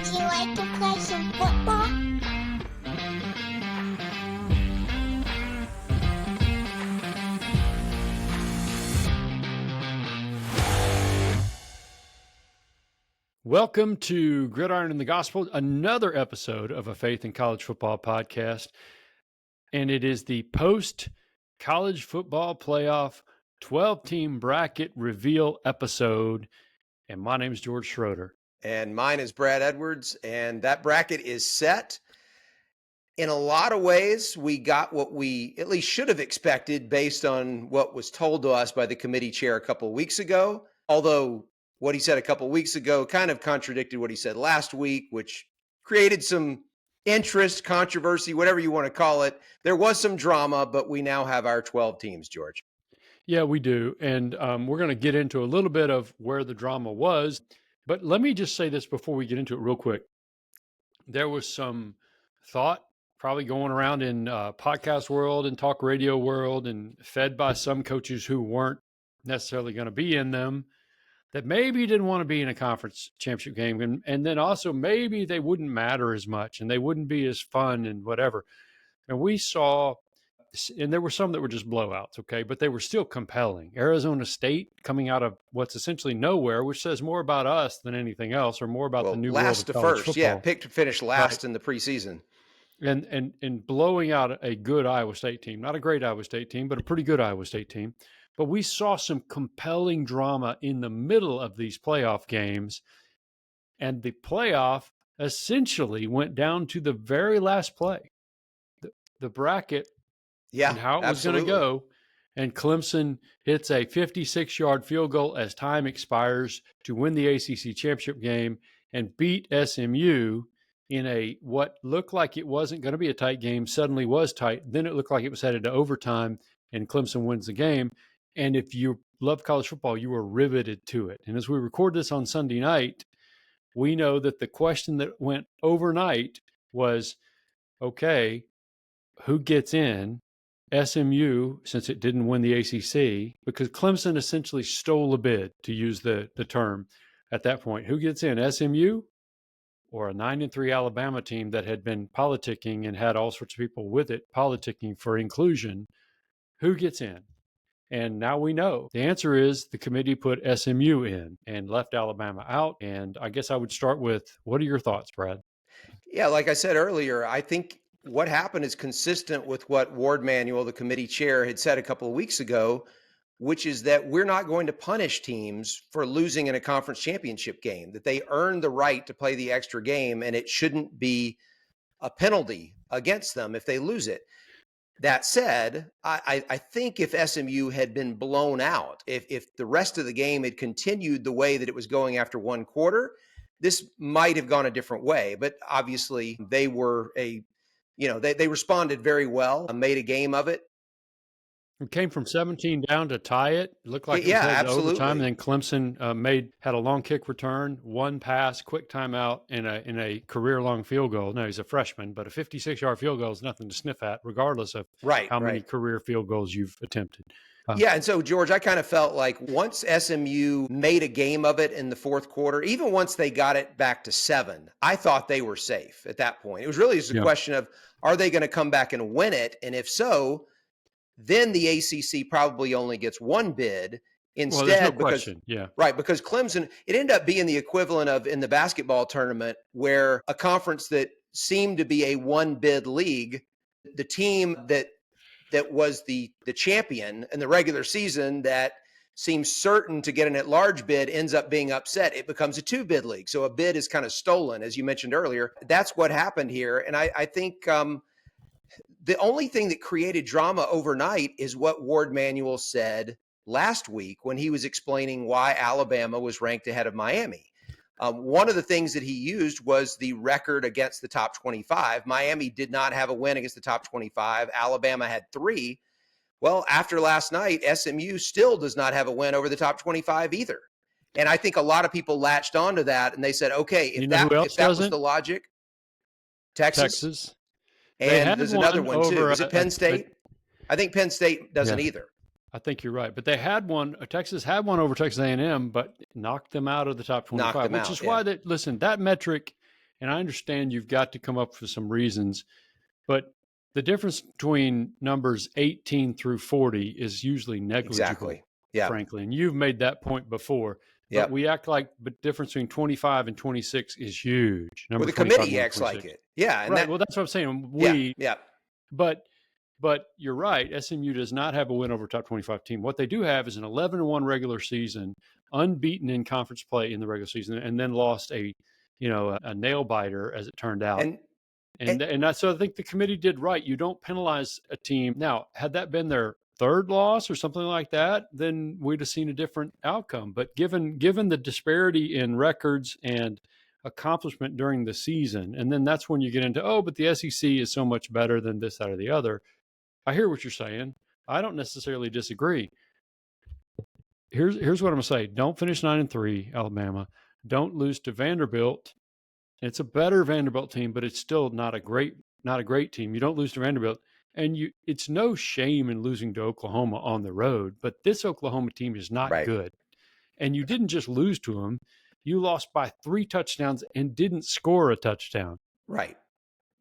Would you like to play some football? Welcome to Gridiron and the Gospel, another episode of a Faith in College Football podcast. And it is the post-college football playoff 12-team bracket reveal episode. And my name is George Schroeder. And mine is Brad Edwards. And that bracket is set. In a lot of ways, we got what we at least should have expected based on what was told to us by the committee chair a couple of weeks ago. Although what he said a couple of weeks ago kind of contradicted what he said last week, which created some interest, controversy, whatever you want to call it. There was some drama, but we now have our 12 teams, George. Yeah, we do. And we're going to get into a little bit of where the drama was. But let me just say this before we get into it real quick. There was some thought probably going around in podcast world and talk radio world and fed by some coaches who weren't necessarily going to be in them, that maybe didn't want to be in a conference championship game. And then also maybe they wouldn't matter as much and they wouldn't be as fun and whatever. And we saw, and there were some that were just blowouts, okay, but they were still compelling. Arizona State coming out of what's essentially nowhere, which says more about us than anything else, or more about the new world last of to college first, football. yeah, picked to finish last Right. in the preseason. And blowing out a good Iowa State team, not a great Iowa State team, but a pretty good Iowa State team. But we saw some compelling drama in the middle of these playoff games. And the playoff essentially went down to the very last play, the bracket, and how it was going to go. And Clemson hits a 56-yard field goal as time expires to win the ACC championship game and beat SMU in a what looked like it wasn't going to be a tight game, suddenly was tight. Then it looked like it was headed to overtime, and Clemson wins the game. And if you love college football, you were riveted to it. And as we record this on Sunday night, we know that the question that went overnight was, okay, who gets in? SMU, since it didn't win the ACC, because Clemson essentially stole a bid, to use the term at that point. Who gets in, SMU or a 9-3 Alabama team that had been politicking and had all sorts of people with it politicking for inclusion? Who gets in? And now we know. The answer is the committee put SMU in and left Alabama out. And I guess I would start with, what are your thoughts, Brad? Yeah, like I said earlier, I think what happened is consistent with what Ward Manuel, the committee chair, had said a couple of weeks ago, which is that we're not going to punish teams for losing in a conference championship game, that they earn the right to play the extra game, and it shouldn't be a penalty against them if they lose it. That said, I think if SMU had been blown out, if the rest of the game had continued the way that it was going after one quarter, this might have gone a different way. But obviously they were they responded very well, made a game of it. It came from 17 down to tie it. It looked like it was Yeah, headed to absolutely. overtime. And then Clemson had a long kick return, one pass, quick timeout, and a career-long field goal. Now, he's a freshman, but a 56-yard field goal is nothing to sniff at, regardless of how many career field goals you've attempted. Yeah, and so, George, I kind of felt like once SMU made a game of it in the fourth quarter, even once they got it back to 7, I thought they were safe at that point. It was really just a question of, are they going to come back and win it? And if so, then the ACC probably only gets one bid instead. Well, there's no question. Yeah. Right, because Clemson, it ended up being the equivalent of in the basketball tournament where a conference that seemed to be a one-bid league, the team that was the champion in the regular season that seems certain to get an at-large bid ends up being upset. It becomes a two-bid league. So a bid is kind of stolen, as you mentioned earlier. That's what happened here. And I think the only thing that created drama overnight is what Ward Manuel said last week when he was explaining why Alabama was ranked ahead of Miami. One of the things that he used was the record against the top 25. Miami did not have a win against the top 25. Alabama had 3. Well, after last night, SMU still does not have a win over the top 25 either. And I think a lot of people latched onto that and they said, okay, if that was the logic, Texas. And there's another one too. Is it Penn State? I think Penn State doesn't either. I think you're right. But they had one, Texas had one over Texas A&M, but knocked them out of the top 25, which is why that metric And I understand you've got to come up with some reasons, but the difference between numbers 18 through 40 is usually negligible, Exactly. Yeah. frankly. And you've made that point before. But Yep. we act like the difference between 25 and 26 is huge. Well, Number the 25, committee number acts like 26. it. Yeah. And Right. Well, that's what I'm saying. yeah. But you're right. SMU does not have a win over top 25 team. What they do have is an 11-1 regular season, unbeaten in conference play in the regular season, and then lost a nail biter, as it turned out. And so I think the committee did right. You don't penalize a team. Now, had that been their third loss or something like that, then we'd have seen a different outcome. But given the disparity in records and accomplishment during the season, and then that's when you get into, but the SEC is so much better than this, that, or the other. I hear what you're saying. I don't necessarily disagree. Here's what I'm going to say. Don't finish 9-3, Alabama. Don't lose to Vanderbilt. It's a better Vanderbilt team, but it's still not a great team. You don't lose to Vanderbilt, and it's no shame in losing to Oklahoma on the road, but this Oklahoma team is not good. And you didn't just lose to them. You lost by 3 touchdowns and didn't score a touchdown. Right.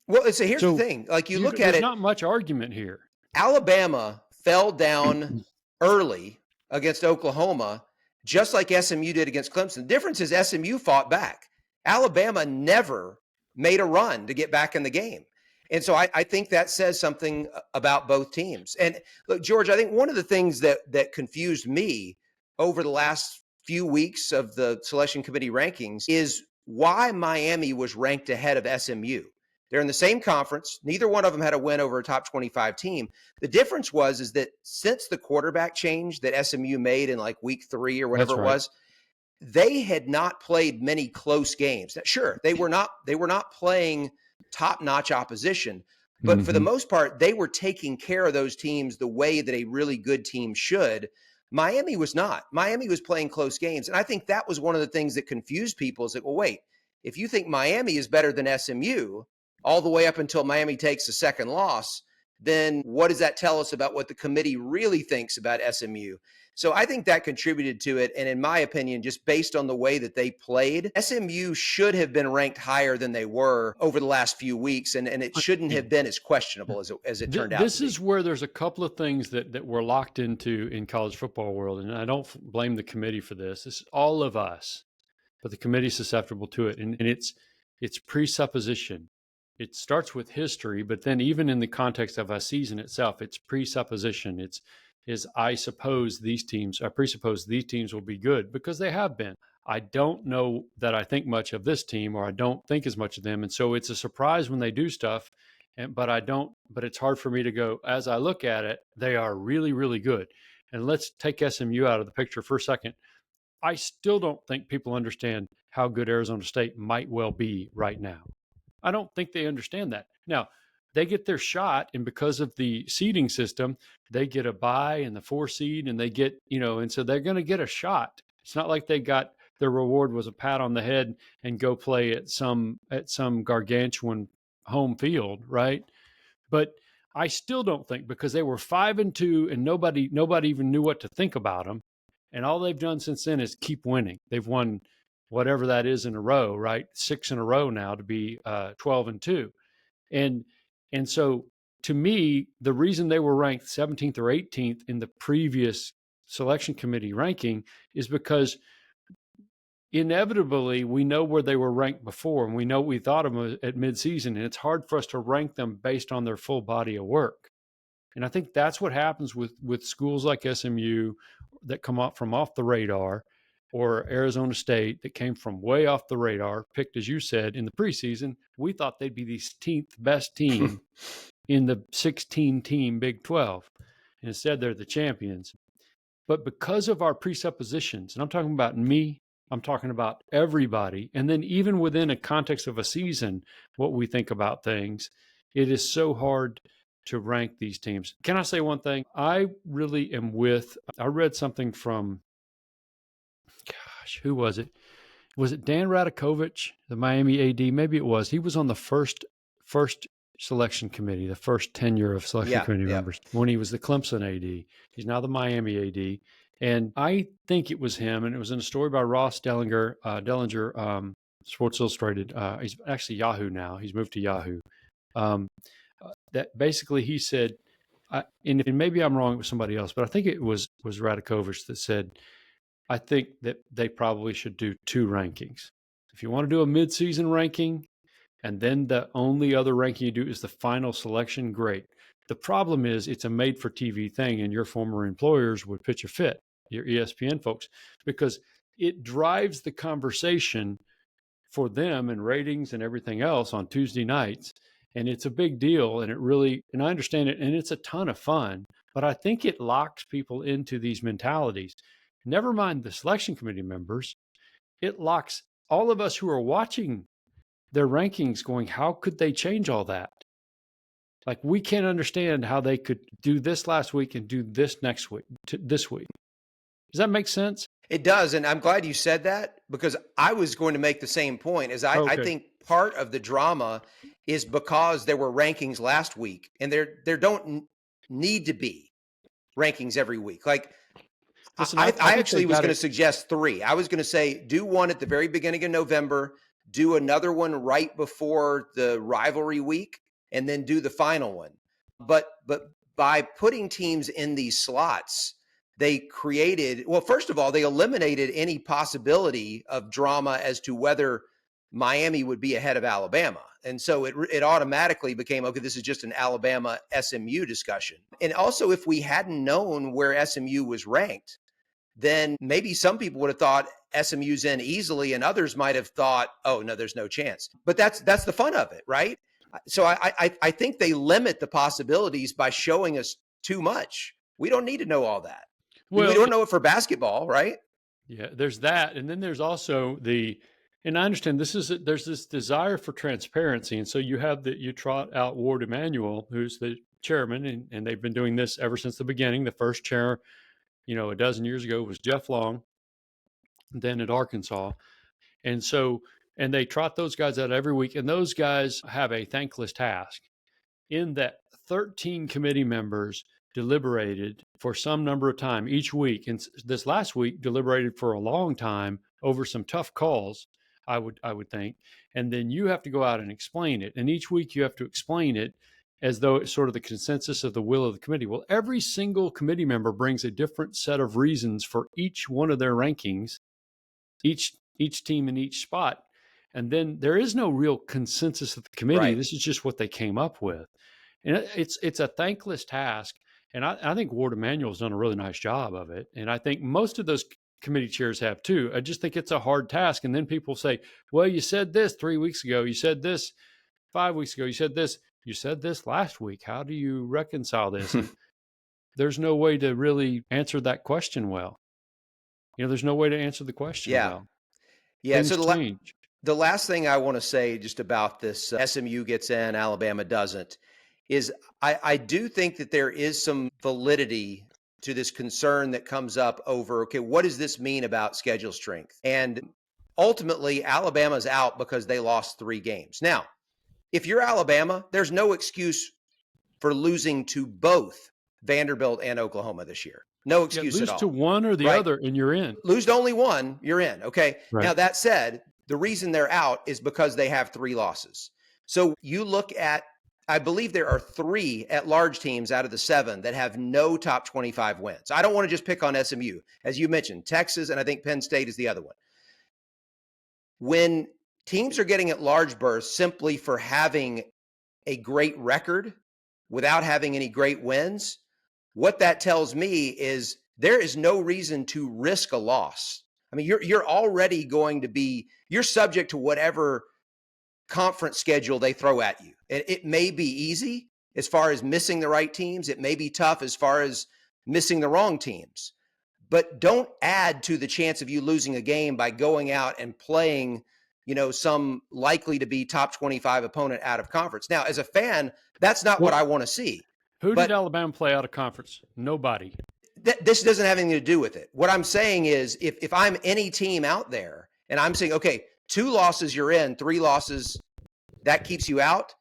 Well, here's the thing. Like you look at it. There's not much argument here. Alabama fell down early against Oklahoma, just like SMU did against Clemson. The difference is SMU fought back. Alabama never made a run to get back in the game. And so I think that says something about both teams. And look, George, I think one of the things that confused me over the last few weeks of the selection committee rankings is why Miami was ranked ahead of SMU. They're in the same conference. Neither one of them had a win over a top 25 team. The difference is that since the quarterback change that SMU made in like week 3 or whatever it was, they had not played many close games. Now, sure, they were not playing top-notch opposition, but for the most part, they were taking care of those teams the way that a really good team should. Miami was not. Miami was playing close games, and I think that was one of the things that confused people. Is like, well, wait, if you think Miami is better than SMU all the way up until Miami takes a second loss, then what does that tell us about what the committee really thinks about SMU? So I think that contributed to it. And in my opinion, just based on the way that they played, SMU should have been ranked higher than they were over the last few weeks. And it shouldn't have been as questionable as it turned out. This is where there's a couple of things that we're locked into in college football world. And I don't blame the committee for this. It's all of us, but the committee's susceptible to it. And it's presupposition. It starts with history, but then even in the context of a season itself, it's presupposition. I presuppose these teams will be good because they have been. I don't know that I think much of this team, or I don't think as much of them. And so it's a surprise when they do stuff. But it's hard for me to go, as I look at it, they are really, really good. And let's take SMU out of the picture for a second. I still don't think people understand how good Arizona State might well be right now. I don't think they understand that. Now, they get their shot, and because of the seeding system, they get a bye in the 4 seed, and they get, and so they're going to get a shot. It's not like they got their reward was a pat on the head and go play at some gargantuan home field, right? But I still don't think, because they were 5-2 and nobody even knew what to think about them, and all they've done since then is keep winning. They've won whatever that is in a row, right? 6 in a row now to be 12-2. And so to me, the reason they were ranked 17th or 18th in the previous selection committee ranking is because inevitably we know where they were ranked before, and we know we thought of them at midseason, and it's hard for us to rank them based on their full body of work. And I think that's what happens with schools like SMU that come up from off the radar, or Arizona State that came from way off the radar, picked, as you said, in the preseason. We thought they'd be the 16th best team in the 16-team Big 12. And instead, they're the champions. But because of our presuppositions, and I'm talking about me, I'm talking about everybody, and then even within a context of a season, what we think about things, it is so hard to rank these teams. Can I say one thing? I really am I read something from, who was it? Was it Dan Radakovich, the Miami AD? Maybe it was. He was on the first selection committee, the first tenure of selection committee members, when he was the Clemson AD. He's now the Miami AD. And I think it was him, and it was in a story by Ross Dellinger, Sports Illustrated. He's actually Yahoo now. He's moved to Yahoo. Um, that basically he said, and maybe I'm wrong with somebody else, but I think it was Radakovich that said, I think that they probably should do two rankings. If you want to do a midseason ranking, and then the only other ranking you do is the final selection, great. The problem is it's a made-for-TV thing, and your former employers would pitch a fit, your ESPN folks, because it drives the conversation for them and ratings and everything else on Tuesday nights. And it's a big deal. And I understand it. And it's a ton of fun, but I think it locks people into these mentalities. Never mind the selection committee members. It locks all of us who are watching their rankings going, how could they change all that? Like, we can't understand how they could do this last week and do this next week, this week. Does that make sense? It does, and I'm glad you said that, because I was going to make the same point. I think part of the drama is because there were rankings last week, and there don't need to be rankings every week. Like, listen, I actually was going to suggest 3. I was going to say, do one at the very beginning of November, do another one right before the rivalry week, and then do the final one. But by putting teams in these slots, they created, well, first of all, they eliminated any possibility of drama as to whether Miami would be ahead of Alabama. And so it automatically became, okay, this is just an Alabama SMU discussion. And also, if we hadn't known where SMU was ranked, then maybe some people would have thought SMU's in easily, and others might have thought, oh, no, there's no chance. But that's the fun of it, right? So I think they limit the possibilities by showing us too much. We don't need to know all that. Well, we don't know it for basketball, right? Yeah, there's that. And then there's also and I understand there's this desire for transparency. And so you trot out Ward Emanuel, who's the chairman, and they've been doing this ever since the beginning. The first chair, a dozen years ago was Jeff Long, then at Arkansas. And they trot those guys out every week. And those guys have a thankless task in that 13 committee members deliberated for some number of time each week. And this last week deliberated for a long time over some tough calls, I would think. And then you have to go out and explain it. And each week you have to explain it as though it's sort of the consensus of the will of the committee. Well, every single committee member brings a different set of reasons for each one of their rankings, each team in each spot. And then there is no real consensus of the committee. Right. This is just what they came up with. And it's a thankless task. And I think Ward Emanuel's done a really nice job of it. And I think most of those committee chairs have too. I just think it's a hard task. And then people say, well, you said this 3 weeks ago. You said this 5 weeks ago. You said this last week. How do you reconcile this? And there's no way to really answer that question well. There's no way to answer the question well. Yeah. Things so the last thing I want to say just about this SMU gets in, Alabama doesn't, is I do think that there is some validity to this concern that comes up over, okay, what does this mean about schedule strength? And ultimately, Alabama's out because they lost 3 games. Now, if you're Alabama, there's no excuse for losing to both Vanderbilt and Oklahoma this year. No excuse at all. Lose to one or the other, and you're in. Lose to only one, you're in. Okay. Right. Now, that said, the reason they're out is because they have 3 losses. So you look at, I believe there are 3 at-large teams out of the 7 that have no top 25 wins. I don't want to just pick on SMU. As you mentioned, Texas, and I think Penn State is the other one. When teams are getting at-large berths simply for having a great record without having any great wins, what that tells me is there is no reason to risk a loss. I mean, you're already going to be, you're subject to whatever conference schedule they throw at you. It may be easy as far as missing the right teams. It may be tough as far as missing the wrong teams. But don't add to the chance of you losing a game by going out and playing, some likely to be top 25 opponent out of conference. Now, as a fan, that's not what I want to see. Who did Alabama play out of conference? Nobody. This doesn't have anything to do with it. What I'm saying is if I'm any team out there and I'm saying, okay, 2 losses, you're in, 3 losses, that keeps you out,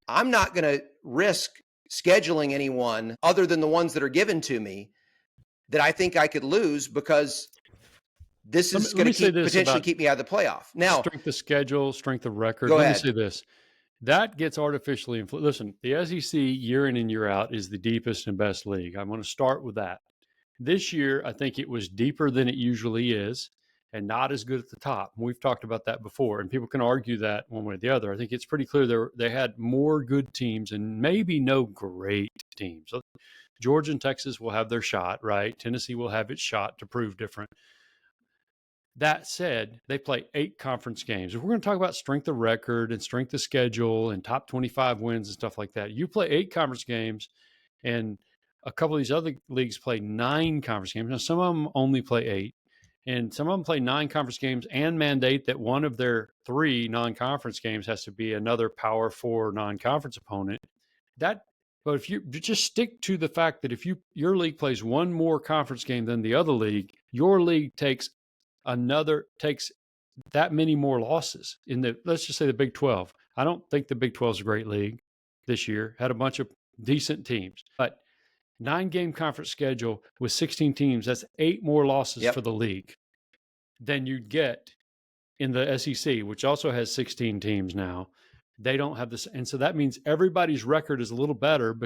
I'm not going to risk scheduling anyone other than the ones that are given to me that I think I could lose because this Let is me going say to this potentially about keep me out of the playoff. Now, strength of schedule, strength of record. go Let me ahead. say this. That gets artificially influenced. Listen, the SEC year in and year out is the deepest and best league. I'm going to start with that. This year, I think it was deeper than it usually is and not as good at the top. We've talked about that before, and people can argue that one way or the other. I think it's pretty clear they had more good teams and maybe no great teams. So Georgia and Texas will have their shot, right? Tennessee will have its shot to prove different. That said, they play 8 conference games. If we're going to talk about strength of record and strength of schedule and top 25 wins and stuff like that, you play 8 conference games, and a couple of these other leagues play 9 conference games. Now, some of them only play 8, and some of them play 9 conference games and mandate that one of their 3 non-conference games has to be another Power 4 non-conference opponent. But if you just stick to the fact that if your league plays one more conference game than the other league, your league takes that many more losses in let's just say the Big 12. I don't think the Big 12 is a great league this year. Had a bunch of decent teams, but 9-game conference schedule with 16 teams, that's 8 more losses for the league than you'd get in the SEC, which also has 16 teams now. They don't have this. And so that means everybody's record is a little better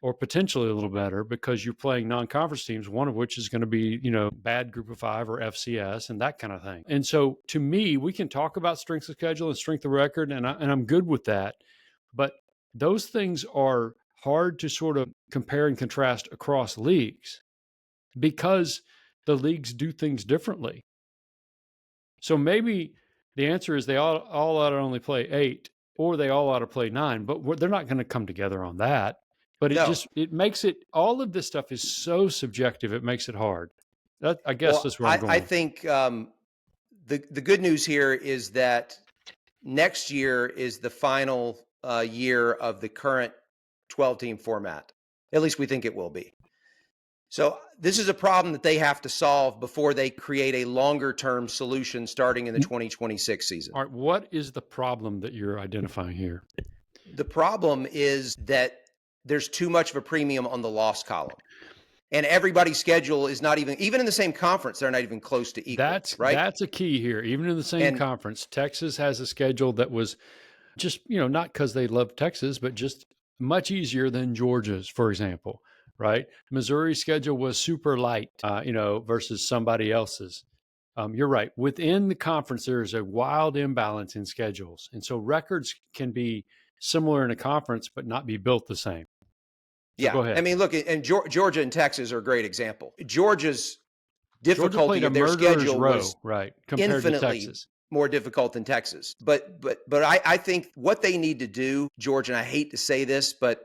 or potentially a little better because you're playing non-conference teams, one of which is going to be, bad group of 5 or FCS and that kind of thing. And so to me, we can talk about strength of schedule and strength of record, and I'm good with that. But those things are hard to sort of compare and contrast across leagues because the leagues do things differently. So maybe the answer is they all ought to only play 8 or they all ought to play 9, but they're not going to come together on that. But it makes it, all of this stuff is so subjective, it makes it hard. I guess that's where I'm going. I think the good news here is that next year is the final year of the current 12-team format. At least we think it will be. So this is a problem that they have to solve before they create a longer-term solution starting in the 2026 season. All right, what is the problem that you're identifying here? The problem is that there's too much of a premium on the loss column. And everybody's schedule is not even in the same conference, they're not even close to equal. That's a key here. Even in the same conference, Texas has a schedule that was just, not because they love Texas, but just much easier than Georgia's, for example, right? Missouri's schedule was super light, versus somebody else's. You're right. Within the conference, there is a wild imbalance in schedules. And so records can be similar in a conference, but not be built the same. So go ahead. I mean, look, and Georgia and Texas are a great example. Georgia's difficulty of their schedule was infinitely more difficult than Texas. But I think what they need to do, George, and I hate to say this, but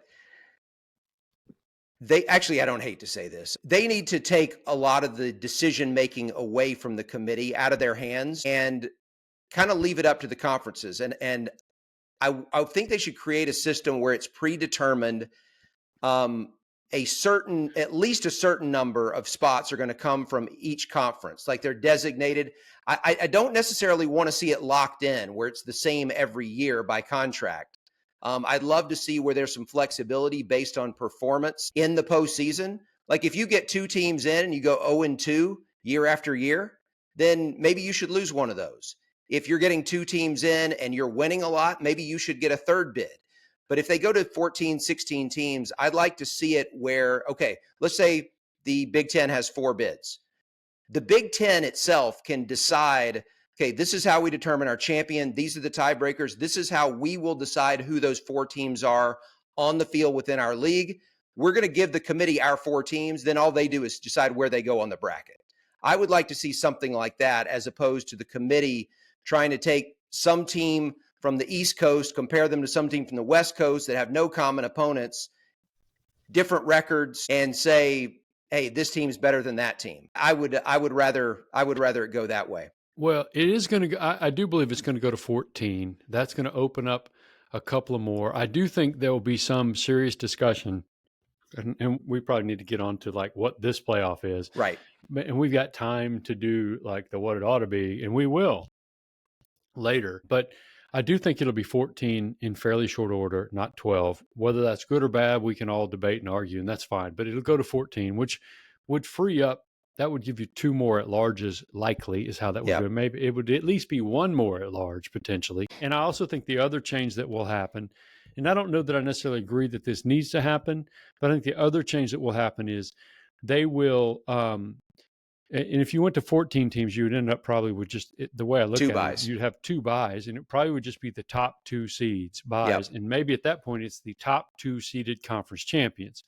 I don't hate to say this. They need to take a lot of the decision making away from the committee out of their hands and kind of leave it up to the conferences. And I think they should create a system where it's predetermined. At least a certain number of spots are going to come from each conference, like they're designated. I don't necessarily want to see it locked in where it's the same every year by contract. I'd love to see where there's some flexibility based on performance in the postseason. Like if you get 2 teams in and you go 0-2 year after year, then maybe you should lose one of those. If you're getting 2 teams in and you're winning a lot, maybe you should get a third bid. But if they go to 14, 16 teams, I'd like to see it where, okay, let's say the Big Ten has 4 bids. The Big Ten itself can decide, okay, this is how we determine our champion. These are the tiebreakers. This is how we will decide who those 4 teams are on the field within our league. We're going to give the committee our 4 teams. Then all they do is decide where they go on the bracket. I would like to see something like that as opposed to the committee trying to take some team from the East Coast, compare them to some team from the West Coast that have no common opponents, different records, and say, hey, this team's better than that team. I would rather it go that way. Well, it is going to go, I do believe it's going to go to 14. That's going to open up a couple of more. I do think there will be some serious discussion, and we probably need to get on to like what this playoff is. Right. And we've got time to do like the what it ought to be, and we will later. But I do think it'll be 14 in fairly short order, not 12. Whether that's good or bad, we can all debate and argue, and that's fine. But it'll go to 14, which would free up that would give you 2 more at larges, likely is how that would Yeah. go. Maybe it would at least be 1 more at large potentially. And I also think the other change that will happen, and I don't know that I necessarily agree that this needs to happen, but I think the other change that will happen is they will, and if you went to 14 teams, you would end up probably with just the way I look 2 at buys. it, you'd have 2 buys, and it probably would just be the top 2 seeds buys. Yep. And maybe at that point, it's the top 2 seeded conference champions.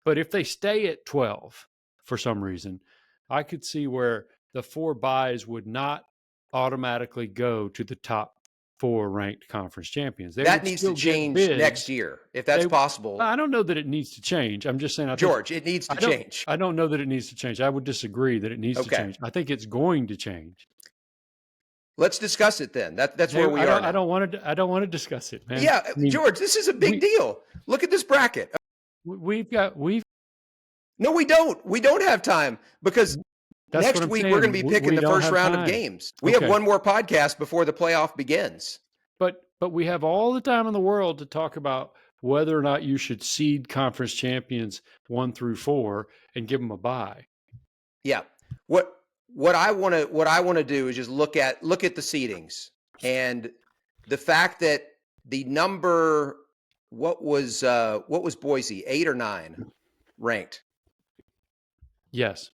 But if they stay at 12 for some reason, I could see where the 4 buys would not automatically go to the top 4 ranked conference champions. They That would needs still to get change bids. next year, if that's possible. I don't know that it needs to change. I'm just saying, George, it needs to change. I don't know that it needs to change. I would disagree that it needs to change. I think it's going to change. Let's discuss it then. That's where we are now. I don't want to discuss it, man. Yeah, I mean, George, this is a big deal. Look at this bracket. No, we don't. We don't have time because next week we're going to be picking the first round of games. We have one more podcast before the playoff begins. But we have all the time in the world to talk about whether or not you should seed conference champions 1 through 4 and give them a bye. Yeah. What I want to do is just look at the seedings and the fact that the number, what was Boise, 8 or 9 ranked? Yes.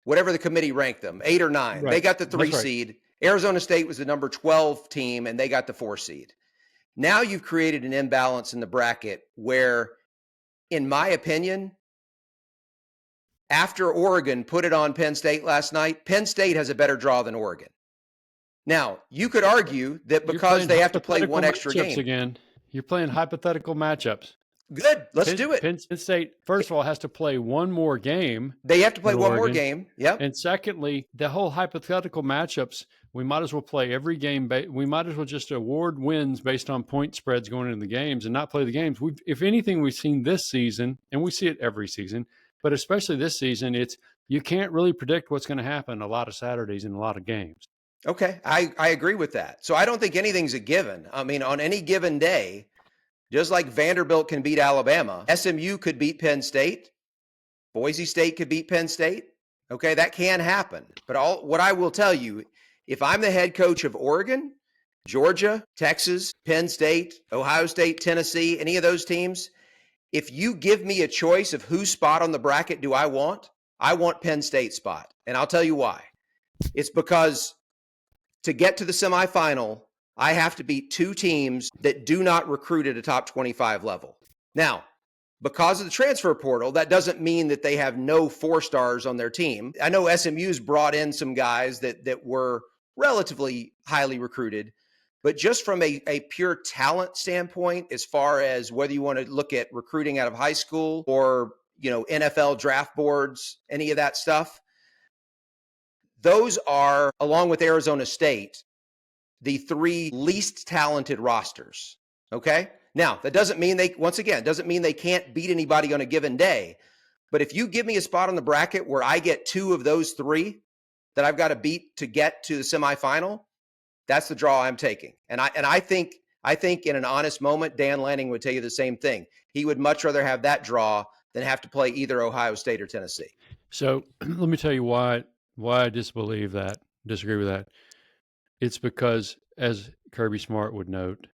Whatever the committee ranked them, 8 or 9. Right. They got the 3 seed. Arizona State was the number 12 team, and they got the 4 seed. Now you've created an imbalance in the bracket where, in my opinion, after Oregon put it on Penn State last night, Penn State has a better draw than Oregon. Now, you could argue that because they have to play one extra game. Again, you're playing hypothetical matchups. Good. Let's do it. Penn State, first of all, has to play one more game. They have to play one more game. Yep. And secondly, the whole hypothetical matchups, we might as well play every game. We might as well just award wins based on point spreads going into the games and not play the games. If anything, we've seen this season, and we see it every season, but especially this season, you can't really predict what's going to happen a lot of Saturdays in a lot of games. Okay. I agree with that. So I don't think anything's a given. I mean, on any given day, just like Vanderbilt can beat Alabama, SMU could beat Penn State, Boise State could beat Penn State. Okay, that can happen. But what I will tell you, if I'm the head coach of Oregon, Georgia, Texas, Penn State, Ohio State, Tennessee, any of those teams, if you give me a choice of whose spot on the bracket do I want Penn State spot. And I'll tell you why. It's because to get to the semifinal, I have to beat 2 teams that do not recruit at a top 25 level. Now, because of the transfer portal, that doesn't mean that they have no 4-stars on their team. I know SMU's brought in some guys that were relatively highly recruited, but just from a pure talent standpoint, as far as whether you want to look at recruiting out of high school or, NFL draft boards, any of that stuff, those are, along with Arizona State, the 3 least talented rosters. Okay. Now that doesn't mean doesn't mean they can't beat anybody on a given day. But if you give me a spot on the bracket where I get 2 of those 3 that I've got to beat to get to the semifinal, that's the draw I'm taking. And I think in an honest moment, Dan Lanning would tell you the same thing. He would much rather have that draw than have to play either Ohio State or Tennessee. So let me tell you why I disagree with that. It's because, as Kirby Smart would note,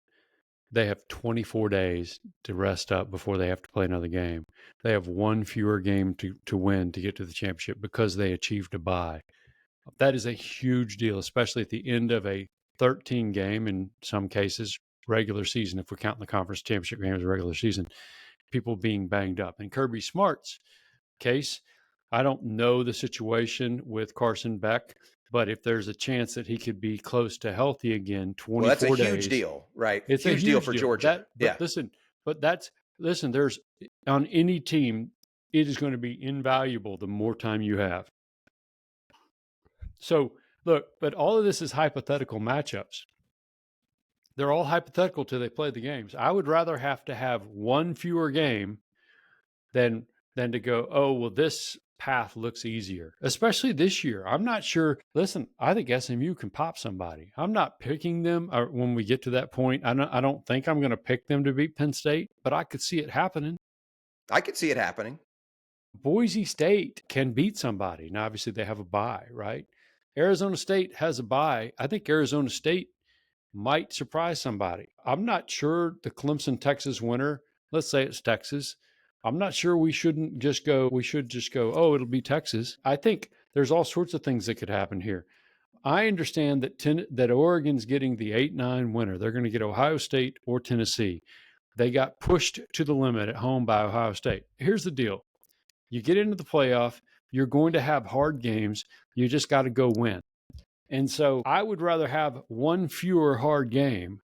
they have 24 days to rest up before they have to play another game. They have 1 fewer game to win to get to the championship because they achieved a bye. That is a huge deal, especially at the end of a 13 game, in some cases, regular season, if we're counting the conference championship game as a regular season, people being banged up. In Kirby Smart's case, I don't know the situation with Carson Beck, but if there's a chance that he could be close to healthy again, 24 days. That's a huge deal, right? It's a huge deal for Georgia. There's on any team, it is going to be invaluable the more time you have. So look, but all of this is hypothetical matchups. They're all hypothetical till they play the games. I would rather have to have 1 fewer game than to go, oh, well, this path looks easier, especially this year. I'm not sure. Listen, I think SMU can pop somebody. I'm not picking them when we get to that point. I don't think I'm going to pick them to beat Penn State, but I could see it happening. I could see it happening. Boise State can beat somebody. Now, obviously, they have a bye, right? Arizona State has a bye. I think Arizona State might surprise somebody. I'm not sure the Clemson Texas winner, let's say it's Texas. I'm not sure we should just go, oh, it'll be Texas. I think there's all sorts of things that could happen here. I understand that Oregon's getting the 8-9 winner. They're going to get Ohio State or Tennessee. They got pushed to the limit at home by Ohio State. Here's the deal. You get into the playoff, you're going to have hard games. You just got to go win. And so I would rather have one fewer hard game.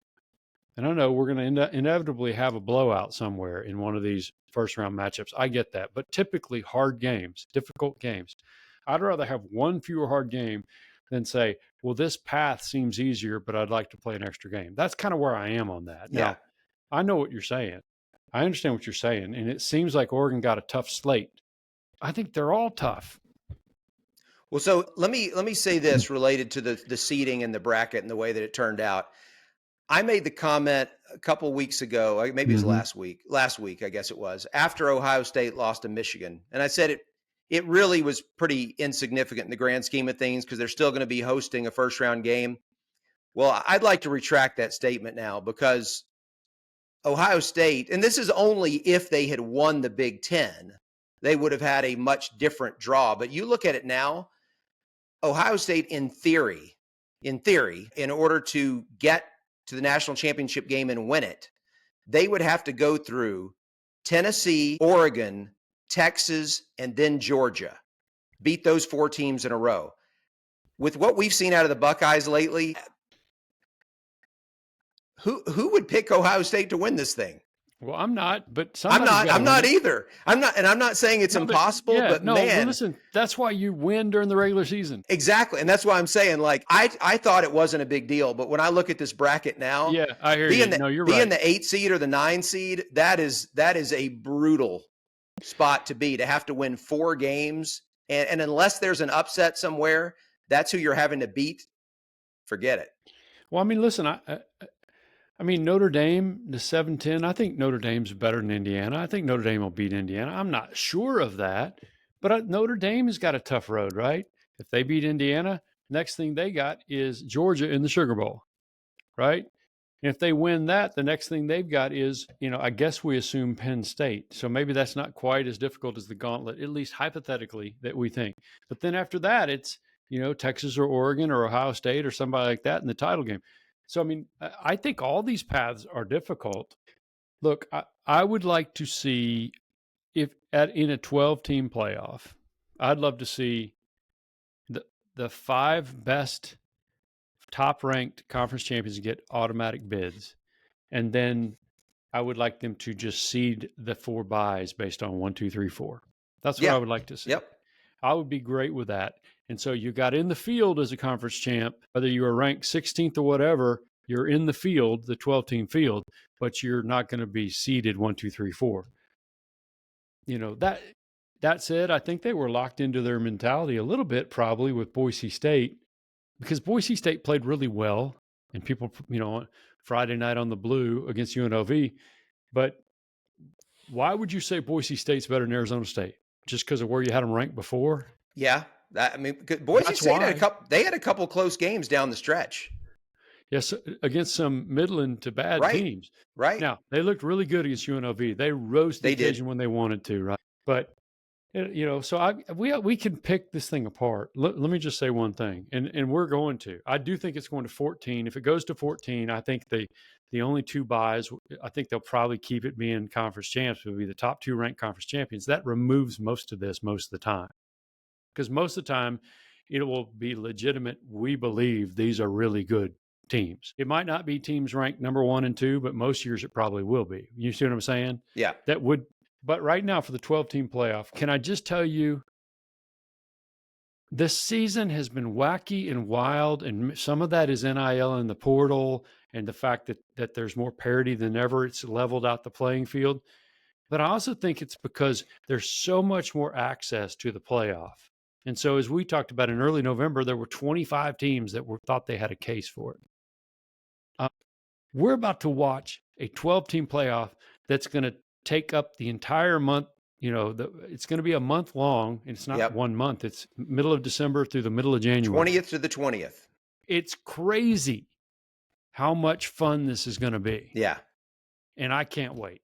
And I know we're going to inevitably have a blowout somewhere in one of these first round matchups. I get that. But typically hard games, difficult games. I'd rather have one fewer hard game than say, well, this path seems easier, but I'd like to play an extra game. That's kind of where I am on that. Yeah. Now, I know what you're saying. I understand what you're saying. And it seems like Oregon got a tough slate. I think they're all tough. Well, so let me say this related to the seeding and the bracket and the way that it turned out. I made the comment a couple weeks ago, maybe it was last week, I guess it was, after Ohio State lost to Michigan. And I said it really was pretty insignificant in the grand scheme of things because they're still going to be hosting a first round game. Well, I'd like to retract that statement now because Ohio State, and this is only if they had won the Big Ten, they would have had a much different draw. But you look at it now, Ohio State, in theory, in order to get to the national championship game and win it, they would have to go through Tennessee, Oregon, Texas, and then Georgia. Beat those 4 teams in a row. With what we've seen out of the Buckeyes lately, who would pick Ohio State to win this thing? Well, I'm not, but I'm not either. I'm not saying it's impossible, but man, well, listen, that's why you win during the regular season. Exactly. And that's why I'm saying, like, I thought it wasn't a big deal, but when I look at this bracket now, yeah, I hear you. No, you're being right. the 8 seed or the 9 seed, that is a brutal spot to have to win 4 games. And unless there's an upset somewhere, that's who you're having to beat. Forget it. Well, I mean, listen, I mean, Notre Dame, the 7-10, I think Notre Dame's better than Indiana. I think Notre Dame will beat Indiana. I'm not sure of that, but Notre Dame has got a tough road, right? If they beat Indiana, next thing they got is Georgia in the Sugar Bowl, right? And if they win that, the next thing they've got is, I guess we assume Penn State. So maybe that's not quite as difficult as the gauntlet, at least hypothetically, that we think. But then after that, it's, Texas or Oregon or Ohio State or somebody like that in the title game. So, I mean, I think all these paths are difficult. Look, I would like to see in a 12-team playoff, I'd love to see the 5 best top-ranked conference champions get automatic bids. And then I would like them to just seed the 4 buys based on 1, 2, 3, 4. That's what I would like to see. Yep. I would be great with that. And so you got in the field as a conference champ, whether you were ranked 16th or whatever, you're in the field, the 12-team field, but you're not going to be seeded 1, 2, 3, 4. That said, I think they were locked into their mentality a little bit probably with Boise State because Boise State played really well and people, Friday night on the Blue against UNLV. But why would you say Boise State's better than Arizona State? Just because of where you had them ranked before? Yeah. Boise State had a couple close games down the stretch. Yes, against some Midland to bad teams. Right. Now, they looked really good against UNLV. They rose to the occasion when they wanted to, right? But, so we can pick this thing apart. Let me just say one thing, and we're going to. I do think it's going to 14. If it goes to 14, I think the only 2 buys, I think they'll probably keep it being conference champs, will be the top 2 ranked conference champions. That removes most of this most of the time. Because most of the time, it will be legitimate. We believe these are really good teams. It might not be teams ranked number 1 and 2, but most years it probably will be. You see what I'm saying? Yeah. But right now for the 12-team playoff, can I just tell you, this season has been wacky and wild, and some of that is NIL and the portal and the fact that there's more parity than ever. It's leveled out the playing field. But I also think it's because there's so much more access to the playoff. And so as we talked about in early November, there were 25 teams that thought they had a case for it. We're about to watch a 12-team playoff that's going to take up the entire month it's going to be a month long. And it's not Yep. 1 month. It's middle of December through the middle of January. 20th to the 20th. It's crazy how much fun this is going to be. Yeah. And I can't wait.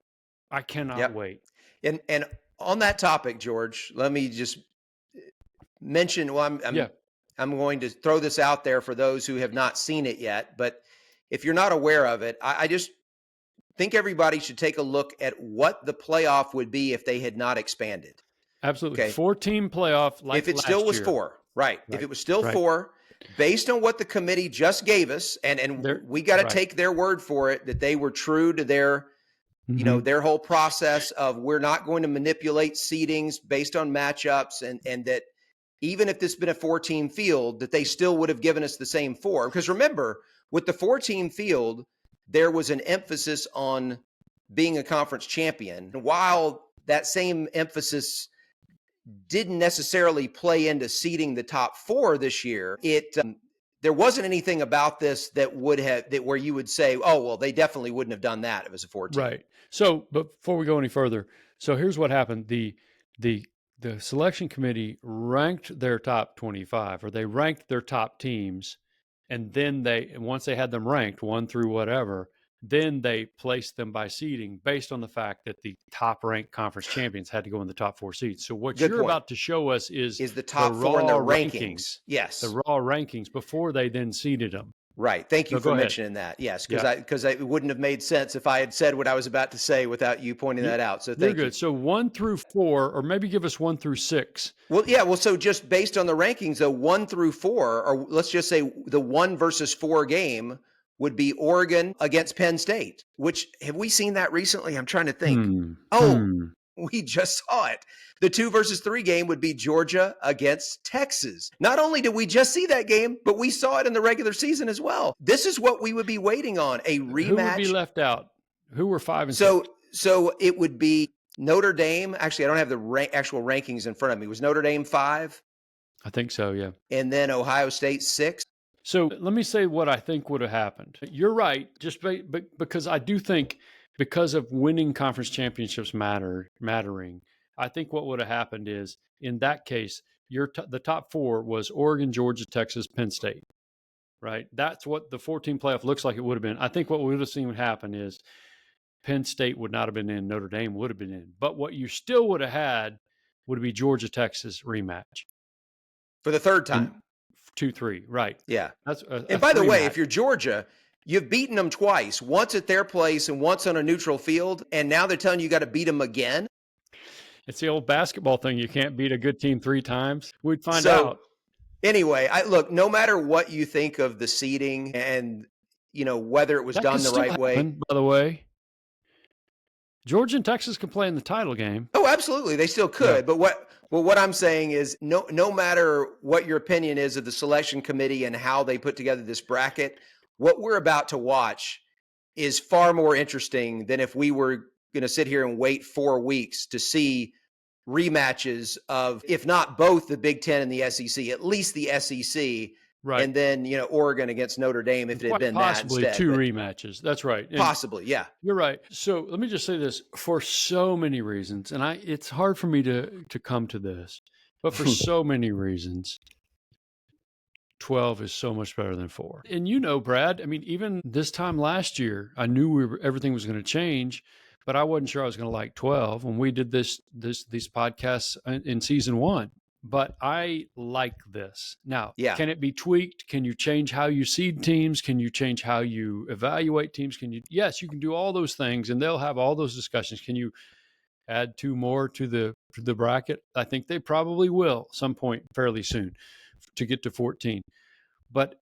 I cannot wait. And on that topic, George, let me just mention, well, I'm going to throw this out there for those who have not seen it yet, but if you're not aware of it, I just think everybody should take a look at what the playoff would be if they had not expanded. Absolutely. Okay. 4-team playoff like if it last still was year. 4, right. If it was still Right. 4, based on what the committee just gave us, and we got to take their word for it that they were true to their their whole process of we're not going to manipulate seedings based on matchups, and that even if this had been a 4-team field, that they still would have given us the same 4. Because remember, with the 4-team field, there was an emphasis on being a conference champion. And while that same emphasis didn't necessarily play into seeding the top 4 this year, there wasn't anything about this that where you would say, oh, well, they definitely wouldn't have done that if it was a 4-team. Right. So, but before we go any further, so here's what happened. The selection committee ranked their top 25, or they ranked their top teams, and then once they had them ranked 1 through whatever, then they placed them by seeding based on the fact that the top ranked conference champions had to go in the top 4 seeds. So what you're about to show us is the top 4 in the rankings. rankings. Yes. The raw rankings before they then seeded them. Right. Thank you for mentioning that. Yes, because it wouldn't have made sense if I had said what I was about to say without you pointing that out. So thank you. Good. So 1 through 4, or maybe give us 1 through 6. Well, yeah. Well, so just based on the rankings, though, 1 through 4, or let's just say the 1 versus 4 game would be Oregon against Penn State. Which, have we seen that recently? I'm trying to think. We just saw it. The 2 versus 3 game would be Georgia against Texas. Not only did we just see that game, but we saw it in the regular season as well. This is what we would be waiting on, a rematch. Who would be left out? Who were 5 and 6? So it would be Notre Dame. Actually, I don't have the actual rankings in front of me. Was Notre Dame 5? I think so, yeah. And then Ohio State 6? So let me say what I think would have happened. You're right, just because I do think because of winning conference championships mattering, I think what would have happened is, in that case, the top 4 was Oregon, Georgia, Texas, Penn State, right? That's what the 14 playoff looks like it would have been. I think what we would have seen happen is Penn State would not have been in, Notre Dame would have been in. But what you still would have had would be Georgia, Texas rematch. For the 3rd time. 2-3, right. Yeah. That's and by the way, if you're Georgia, you've beaten them twice, once at their place and once on a neutral field, and now they're telling you got to beat them again. It's the old basketball thing. You can't beat a good team 3 times. We'd find out. Anyway, look, no matter what you think of the seeding and, whether it was done the right way. By the way, Georgia and Texas can play in the title game. Oh, absolutely. They still could. Yeah. But what I'm saying is no matter what your opinion is of the selection committee and how they put together this bracket, what we're about to watch is far more interesting than if we were going to sit here and wait 4 weeks to see rematches of, if not both the Big Ten and the SEC, at least the SEC. Right. And then, Oregon against Notre Dame, if it had been possibly that instead. 2 rematches. That's right. And possibly, yeah. You're right. So let me just say this, for so many reasons, and it's hard for me to come to this, but for so many reasons, 12 is so much better than 4. And Brad, I mean, even this time last year, I knew everything was going to change, but I wasn't sure I was going to like 12 when we did these podcasts in season 1. But I like this. Now, Can it be tweaked? Can you change how you seed teams? Can you change how you evaluate teams? Yes, you can do all those things, and they'll have all those discussions. Can you add 2 more to the bracket? I think they probably will some point fairly soon to get to 14. But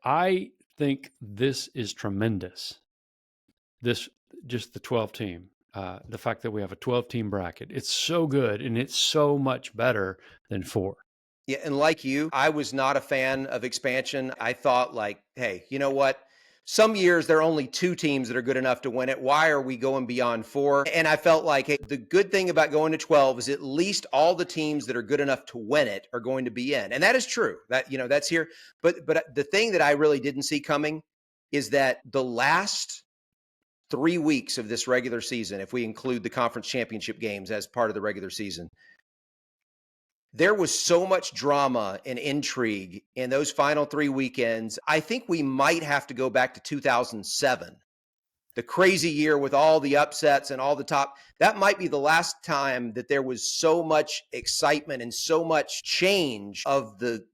I think this is tremendous. Just the 12 team. The fact that we have a 12-team bracket. It's so good, and it's so much better than 4. Yeah, and like you, I was not a fan of expansion. I thought hey, you know what? Some years there are only 2 teams that are good enough to win it. Why are we going beyond 4? And I felt like, hey, the good thing about going to 12 is at least all the teams that are good enough to win it are going to be in. And that is true. That, that's here. But the thing that I really didn't see coming is that the last 3 weeks of this regular season, if we include the conference championship games as part of the regular season, there was so much drama and intrigue in those final 3 weekends. I think we might have to go back to 2007, the crazy year with all the upsets and all the top. That might be the last time that there was so much excitement and so much change of the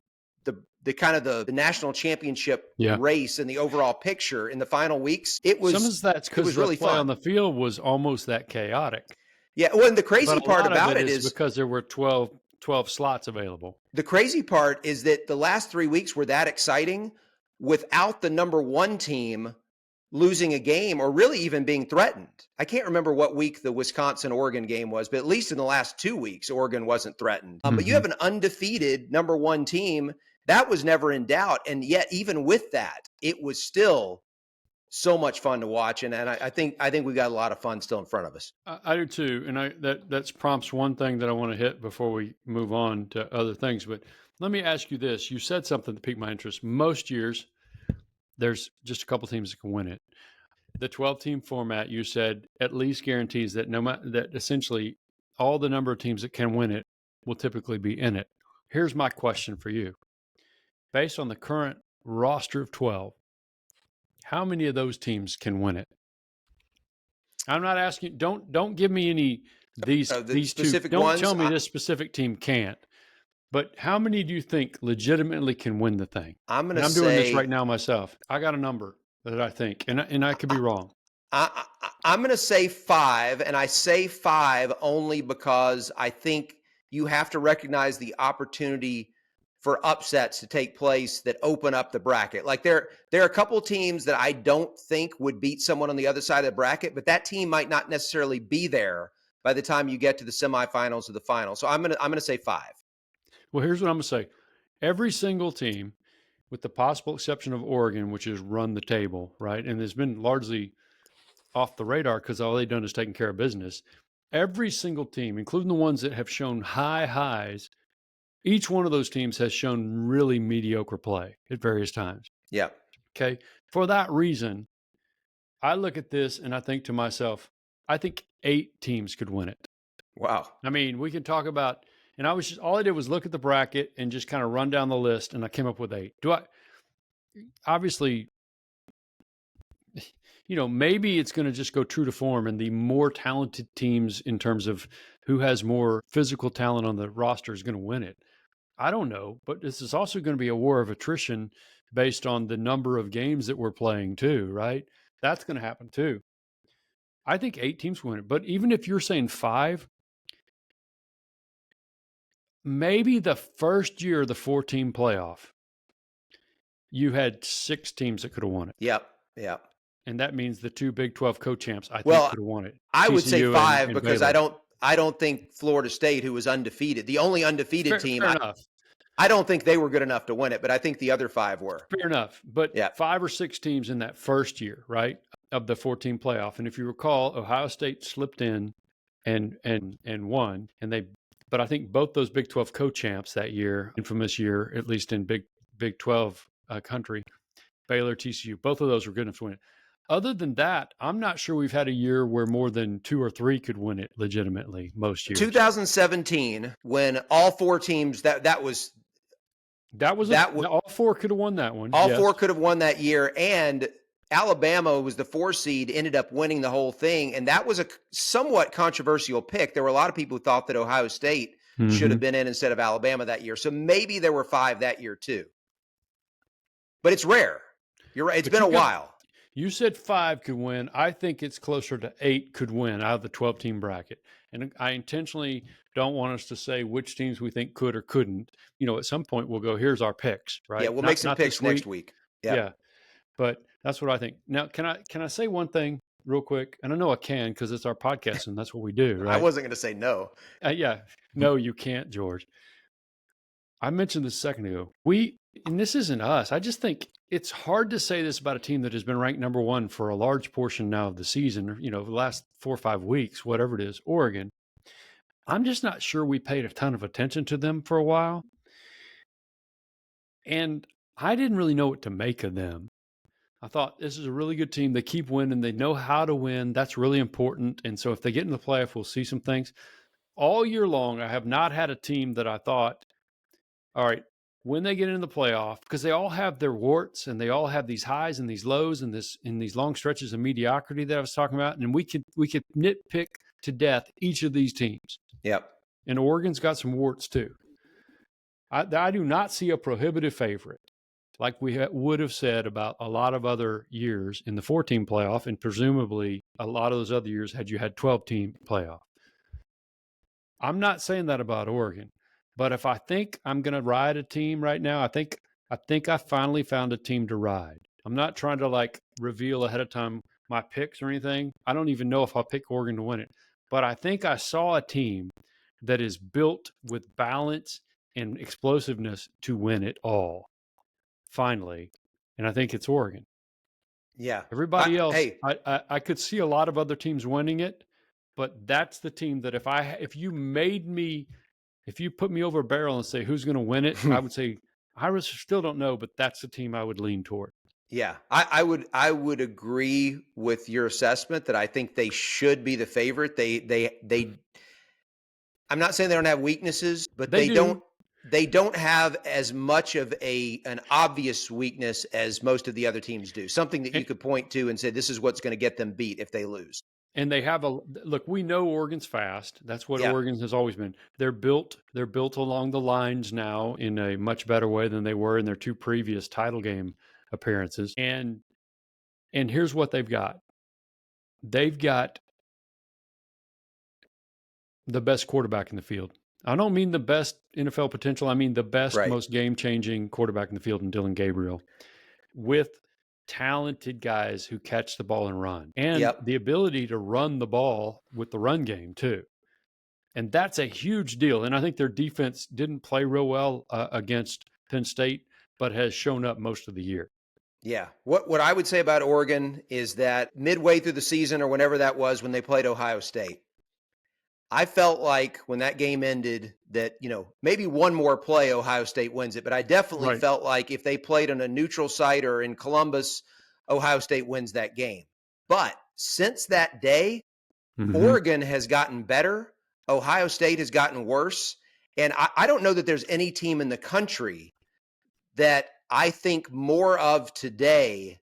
kind of the national championship race and the overall picture in the final weeks. It was some of that's because the really play fun on the field was almost that chaotic. Yeah, well, and the crazy But a part lot about of it is because there were 12 slots available. the crazy part is that the last 3 weeks were that exciting without the number one team losing a game or really even being threatened. I can't remember what week the Wisconsin-Oregon game was, but at least in the last 2 weeks, Oregon wasn't threatened. But you have an undefeated number one team. That was never in doubt. And yet, even with that, it was still so much fun to watch. And I think we got a lot of fun still in front of us. I do too. And that's prompts one thing that I want to hit before we move on to other things. But let me ask you this. You said something that piqued my interest. Most years, there's just a couple teams that can win it. The 12-team format, you said, at least guarantees that that essentially all the number of teams that can win it will typically be in it. Here's my question for you. Based on the current roster of 12, how many of those teams can win it? I'm not asking. Don't give me any these specific two. Don't ones. tell me this specific team can't. But how many do you think legitimately can win the thing? I'm doing this right now myself. I got a number that I think, and I could be wrong. I'm going to say 5, and I say 5 only because I think you have to recognize the opportunity for upsets to take place that open up the bracket. Like there are a couple teams that I don't think would beat someone on the other side of the bracket, but that team might not necessarily be there by the time you get to the semifinals or the final. So I'm going to say 5. Well, here's what I'm going to say. Every single team, with the possible exception of Oregon, which has run the table, right? And has been largely off the radar because all they've done is taking care of business. Every single team, including the ones that have shown high highs, each one of those teams has shown really mediocre play at various times. Yeah. Okay. For that reason, I look at this and I think to myself, I think 8 teams could win it. Wow. I mean, we can talk about, and all I did was look at the bracket and just kind of run down the list, and I came up with 8. Obviously, maybe it's going to just go true to form, and the more talented teams in terms of who has more physical talent on the roster is going to win it. I don't know, but this is also going to be a war of attrition based on the number of games that we're playing too, right? That's going to happen too. I think 8 teams win it, but even if you're saying 5, maybe the first year of the 4-team playoff, you had 6 teams that could have won it. Yep. And that means the 2 Big 12 co-champs, I think, could have won it. I would say 5 because Baylor. I don't think Florida State, who was undefeated, the only undefeated team, fair enough. I don't think they were good enough to win it, but I think the other 5 were. Fair enough. But 5 or 6 teams in that first year, right, of the 4-team playoff. And if you recall, Ohio State slipped in and won. But I think both those Big 12 co-champs that year, infamous year, at least in Big 12 country, Baylor, TCU, both of those were good enough to win it. Other than that, I'm not sure we've had a year where more than 2 or 3 could win it legitimately most years. 2017, when all 4 teams, all 4 could have won that one. All 4 could have won that year, and Alabama was the 4 seed, ended up winning the whole thing, and that was a somewhat controversial pick. There were a lot of people who thought that Ohio State should have been in instead of Alabama that year. So maybe there were 5 that year too. But it's rare. You're right. It's been a while. You said 5 could win. I think it's closer to 8 could win out of the 12-team bracket. And I intentionally don't want us to say which teams we think could or couldn't. At some point we'll go, here's our picks, right? Yeah, we'll make some picks next week. Yeah. But that's what I think. Now, can I say one thing real quick? And I know I can because it's our podcast and that's what we do, right? I wasn't going to say no. No, you can't, George. I mentioned this a second ago. And this isn't us. I just think it's hard to say this about a team that has been ranked number 1 for a large portion now of the season, the last 4 or 5 weeks, whatever it is, Oregon. I'm just not sure we paid a ton of attention to them for a while. And I didn't really know what to make of them. I thought this is a really good team. They keep winning. They know how to win. That's really important. And so if they get in the playoff, we'll see some things. All year long, I have not had a team that I thought, all right, when they get into the playoff, because they all have their warts and they all have these highs and these lows and these long stretches of mediocrity that I was talking about, and we could nitpick to death each of these teams. Yep. And Oregon's got some warts too. I do not see a prohibitive favorite like we would have said about a lot of other years in the 14 playoff, and presumably a lot of those other years had you had 12-team playoff. I'm not saying that about Oregon, but if I think I'm going to ride a team right now, I think I finally found a team to ride. I'm not trying to like reveal ahead of time my picks or anything. I don't even know if I'll pick Oregon to win it, but I think I saw a team that is built with balance and explosiveness to win it all. Finally, and I think it's Oregon. Yeah. Everybody else, Hey, I could see a lot of other teams winning it, but that's the team that if you put me over a barrel and say who's going to win it, I would say I still don't know, but that's the team I would lean toward. yeah, I would agree with your assessment that I think they should be the favorite. They I'm not saying they don't have weaknesses, but They do. they don't have as much of an obvious weakness as most of the other teams do. Something that you could point to and say this is what's going to get them beat if they lose. And they have look, we know Oregon's fast. That's what Yeah. Oregon has always been. They're built along the lines now in a much better way than they were in their two previous title game appearances. And here's what they've got. They've got the best quarterback in the field. I don't mean the best NFL potential. I mean the best, Right. most game-changing quarterback in the field in Dylan Gabriel, with talented guys who catch the ball and run, and Yep. the ability to run the ball with the run game too. And that's a huge deal. And I think their defense didn't play real well against Penn State, but has shown up most of the year. Yeah. What I would say about Oregon is that midway through the season or whenever that was when they played Ohio State, I felt like when that game ended that, maybe one more play, Ohio State wins it. But I definitely Right. felt like if they played on a neutral site or in Columbus, Ohio State wins that game. But since that day, Oregon has gotten better. Ohio State has gotten worse. And I don't know that there's any team in the country that I think more of today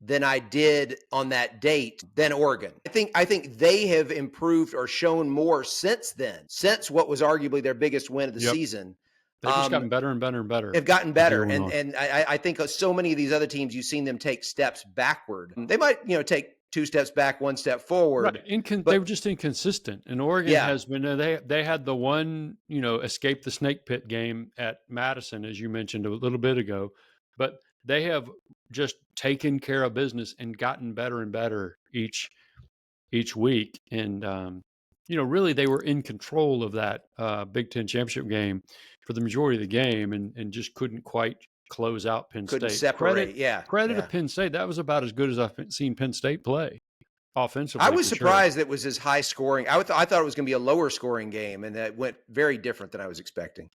than I did on that date than Oregon. I think they have improved or shown more since then, since what was arguably their biggest win of the season. They've just gotten better and better and better. They've gotten better. And I think so many of these other teams, you've seen them take steps backward. They might, take 2 steps back, 1 step forward. Right. They were just inconsistent. And Oregon has been, they had the one, escape the snake pit game at Madison, as you mentioned a little bit ago, but they have just taken care of business and gotten better and better each week. And, really they were in control of that Big Ten championship game for the majority of the game and just couldn't quite close out Penn Couldn't State. separate. Credit to Penn State. That was about as good as I've seen Penn State play offensively. I was surprised it was as high scoring. I thought it was going to be a lower scoring game, and that went very different than I was expecting.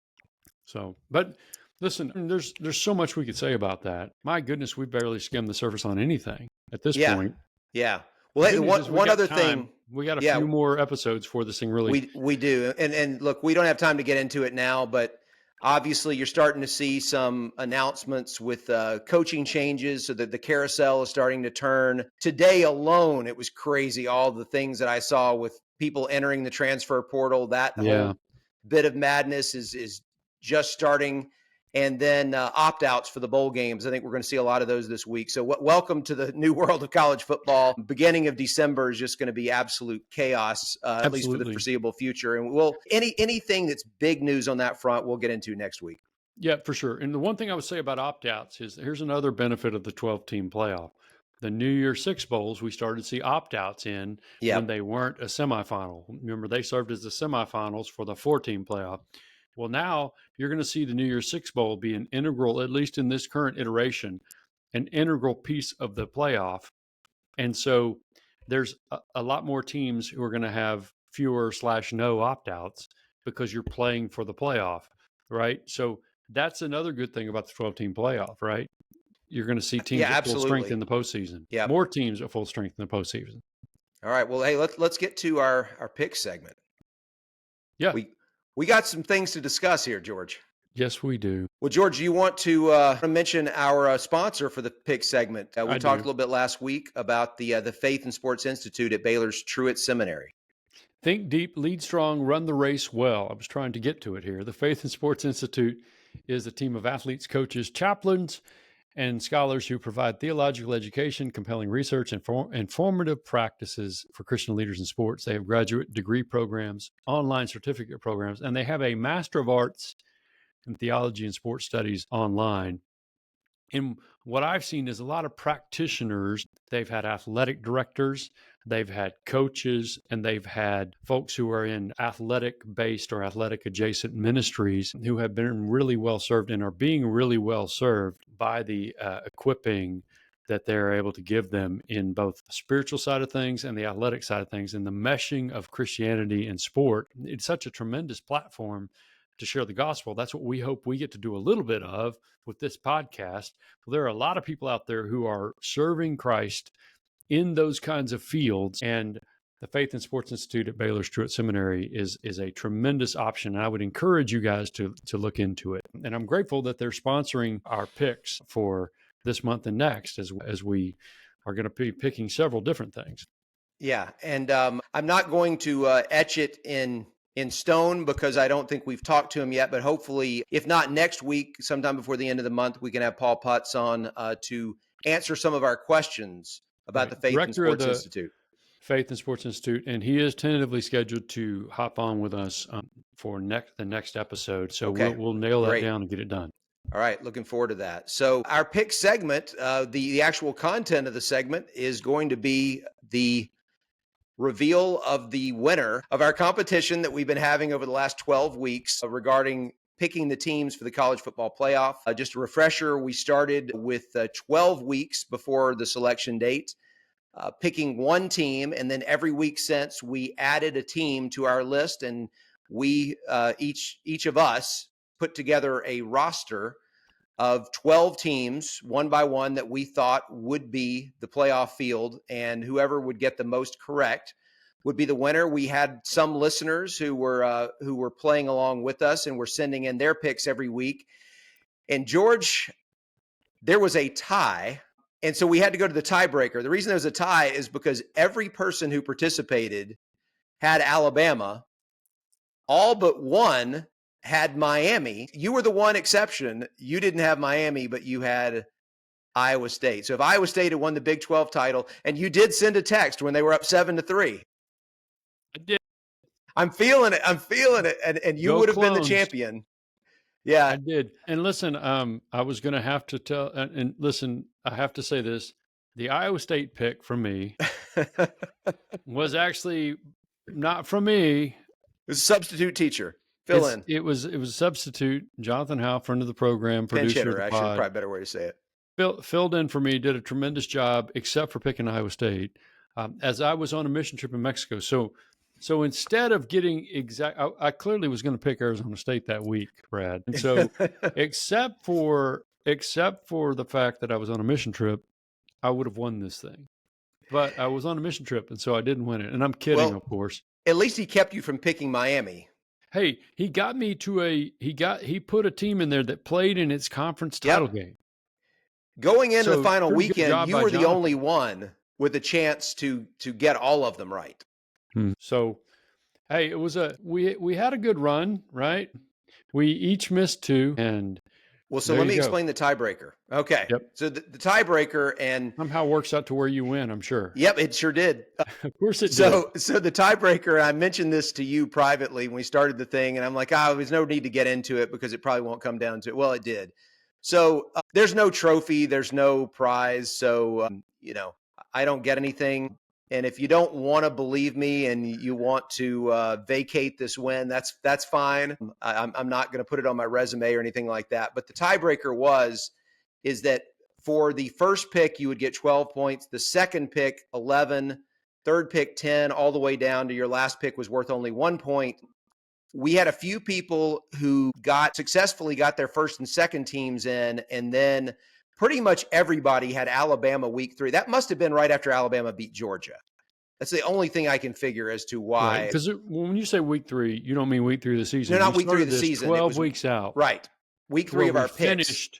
So, but listen, there's so much we could say about that. My goodness, we barely skimmed the surface on anything at this point. Yeah. Well, hey, one other thing. We got a few more episodes for this thing, really. We do. And look, we don't have time to get into it now, but obviously you're starting to see some announcements with coaching changes so that the carousel is starting to turn. Today alone, it was crazy. All the things that I saw with people entering the transfer portal, that whole bit of madness is just starting. And then opt-outs for the bowl games. I think we're going to see a lot of those this week. So welcome to the new world of college football. Beginning of December is just going to be absolute chaos, at least for the foreseeable future. And anything that's big news on that front, we'll get into next week. Yeah, for sure. And the one thing I would say about opt-outs is here's another benefit of the 12-team playoff. The New Year's Six Bowls, we started to see opt-outs in when they weren't a semifinal. Remember, they served as the semifinals for the 4-team playoff. Well, now you're going to see the New Year's Six Bowl be an integral, at least in this current iteration, an integral piece of the playoff. And so there's a lot more teams who are going to have fewer/no opt-outs because you're playing for the playoff, right? So that's another good thing about the 12-team playoff, right? you're going to see teams Yeah, at full strength absolutely. in the postseason. Yeah. More teams at full strength in the postseason. All right. Well, hey, let's get to our pick segment. Yeah. We got some things to discuss here, George. Yes, we do. Well, George, you want to mention our sponsor for the pick segment? We I talked do. a little bit last week about the Faith and Sports Institute at Baylor's Truett Seminary. Think deep, lead strong, run the race well. I was trying to get to it here. The Faith and Sports Institute is a team of athletes, coaches, chaplains, and scholars who provide theological education, compelling research, and informative practices for Christian leaders in sports. They have graduate degree programs, online certificate programs, and they have a Master of Arts in Theology and Sports Studies online. And what I've seen is a lot of practitioners. They've had athletic directors, they've had coaches, and they've had folks who are in athletic-based or athletic-adjacent ministries who have been really well served and are being really well served by the equipping that they're able to give them in both the spiritual side of things and the athletic side of things, and the meshing of Christianity and sport. It's such a tremendous platform to share the gospel. That's what we hope we get to do a little bit of with this podcast. Well, there are a lot of people out there who are serving Christ in those kinds of fields, and the Faith and Sports Institute at Baylor's Truett Seminary is a tremendous option. And I would encourage you guys to look into it. And I'm grateful that they're sponsoring our picks for this month and next, as we are going to be picking several different things. Yeah, and I'm not going to etch it in stone because I don't think we've talked to him yet, but hopefully, if not next week, sometime before the end of the month, we can have Paul Putz on to answer some of our questions about the Faith and Sports Institute. Faith and Sports Institute, and he is tentatively scheduled to hop on with us for the next episode. So we'll nail that down and get it done. All right, looking forward to that. So our pick segment, the actual content of the segment is going to be the reveal of the winner of our competition that we've been having over the last 12 weeks regarding picking the teams for the college football playoff. Just a refresher, we started with 12 weeks before the selection date, picking one team, and then every week since we added a team to our list, and we each of us put together a roster of 12 teams, one by one, that we thought would be the playoff field, and whoever would get the most correct would be the winner. We had some listeners who were playing along with us and were sending in their picks every week. And George, there was a tie, and so we had to go to the tiebreaker. The reason there was a tie is because every person who participated had Alabama. All but one had Miami. You were the one exception. You didn't have Miami, but you had Iowa State. So if Iowa State had won the Big 12 title, and you did send a text when they were up 7-3. I did. I'm feeling it. And you would have been the champion. Yeah. I did. And listen, I was going to have to tell, and listen, I have to say this. The Iowa State pick from me was actually not from me. It was a substitute teacher. Fill in. It was a substitute. Jonathan Howe, friend of the program, producer of the pod, actually, probably a better way to say it. Filled in for me, did a tremendous job, except for picking Iowa State, as I was on a mission trip in Mexico. So instead of getting I clearly was going to pick Arizona State that week, Brad. And so, except for the fact that I was on a mission trip, I would have won this thing. But I was on a mission trip, and so I didn't win it. And I'm kidding, of course. At least he kept you from picking Miami. Hey, he got me to he put a team in there that played in its conference title game. Going into the final weekend, you were the only one with a chance to get all of them right. So, hey, it was we had a good run, right? We each missed two, and so let me explain the tiebreaker. Okay. Yep. So the tiebreaker and somehow works out to where you win, I'm sure. Yep, it sure did. Of course it did. So the tiebreaker, I mentioned this to you privately when we started the thing, and I'm like, there's no need to get into it because it probably won't come down to it. Well, it did. So there's no trophy, there's no prize. So, I don't get anything. And if you don't want to believe me and you want to vacate this win, that's fine. I'm not going to put it on my resume or anything like that. But the tiebreaker is that for the first pick, you would get 12 points. The second pick, 11. Third pick, 10, all the way down to your last pick was worth only 1 point. We had a few people who successfully got their first and second teams in, and then pretty much everybody had Alabama week 3. That must have been right after Alabama beat Georgia. That's the only thing I can figure as to why. Right, because when you say week 3, you don't mean week 3 of the season. No, not We week 3 of started the this season. 12 It was weeks out. Right. Week 3 of our picks. Finished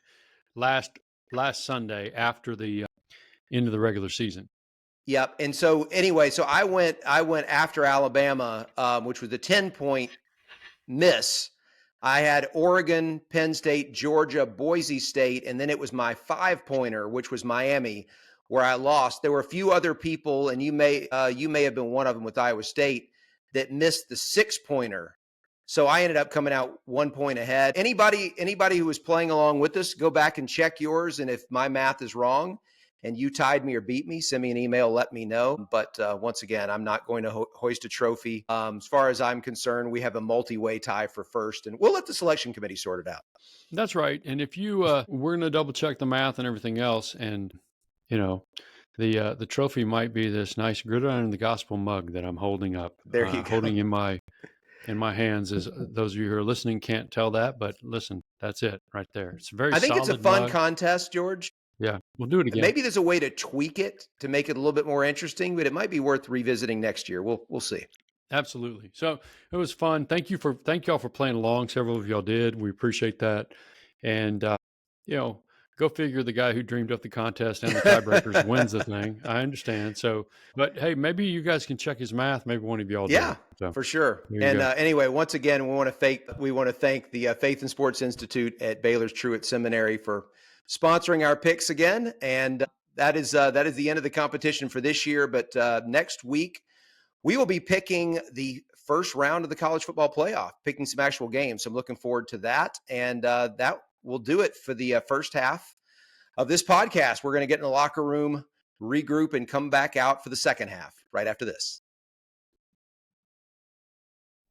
last Sunday after the end of the regular season. Yep. And so anyway, so I went after Alabama, which was a 10-point miss. I had Oregon, Penn State, Georgia, Boise State, and then it was my 5-pointer, which was Miami, where I lost. There were a few other people, and you may have been one of them with Iowa State, that missed the 6-pointer. So I ended up coming out 1 point ahead. Anybody who was playing along with us, go back and check yours. And if my math is wrong and you tied me or beat me, send me an email, let me know. But once again, I'm not going to hoist a trophy. As far as I'm concerned, we have a multi-way tie for first, and we'll let the selection committee sort it out. That's right. And if you, we're going to double check the math and everything else. And, the trophy might be this nice Gridiron and the Gospel mug that I'm holding up. There you go. Holding in my hands. As those of you who are listening can't tell that, but listen, that's it right there. It's very. I think it's a solid fun mug. Contest, George. Yeah, we'll do it again. Maybe there's a way to tweak it to make it a little bit more interesting, but it might be worth revisiting next year. We'll see. Absolutely. So it was fun. Thank y'all for playing along. Several of y'all did. We appreciate that. And go figure, the guy who dreamed up the contest and the tiebreakers wins the thing. I understand. So, but hey, maybe you guys can check his math. Maybe one of y'all do. Yeah, So, for sure. And anyway, once again, we want to thank the Faith and Sports Institute at Baylor's Truett Seminary for sponsoring our picks again. And that is the end of the competition for this year. But next week, we will be picking the first round of the college football playoff, picking some actual games. So I'm looking forward to that. And that will do it for the first half of this podcast. We're going to get in the locker room, regroup, and come back out for the second half right after this.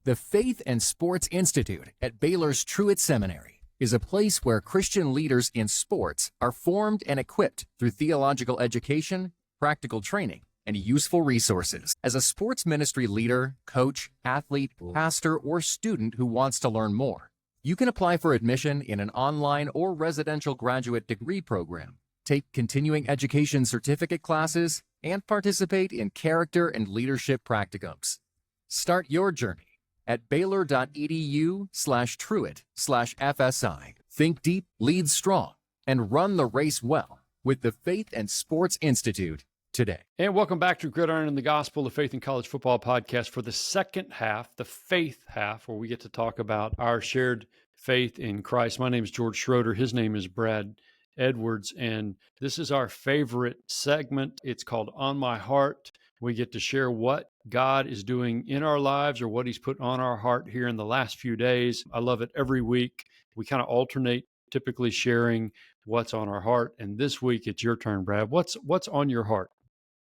The Faith and Sports Institute at Baylor's Truett Seminary is a place where Christian leaders in sports are formed and equipped through theological education, practical training, and useful resources. As a sports ministry leader, coach, athlete, pastor, or student who wants to learn more, you can apply for admission in an online or residential graduate degree program, take continuing education certificate classes, and participate in character and leadership practicums. Start your journey at baylor.edu/truett/FSI. Think deep, lead strong, and run the race well with the Faith and Sports Institute today. And welcome back to Gridiron and the Gospel, the Faith and College Football podcast, for the second half, the faith half, where we get to talk about our shared faith in Christ. My name is George Schroeder. His name is Brad Edwards, and this is our favorite segment. It's called On My Heart. We get to share what God is doing in our lives or what he's put on our heart here in the last few days. I love it every week. We kind of alternate, typically sharing what's on our heart. And this week, it's your turn, Brad. What's on your heart?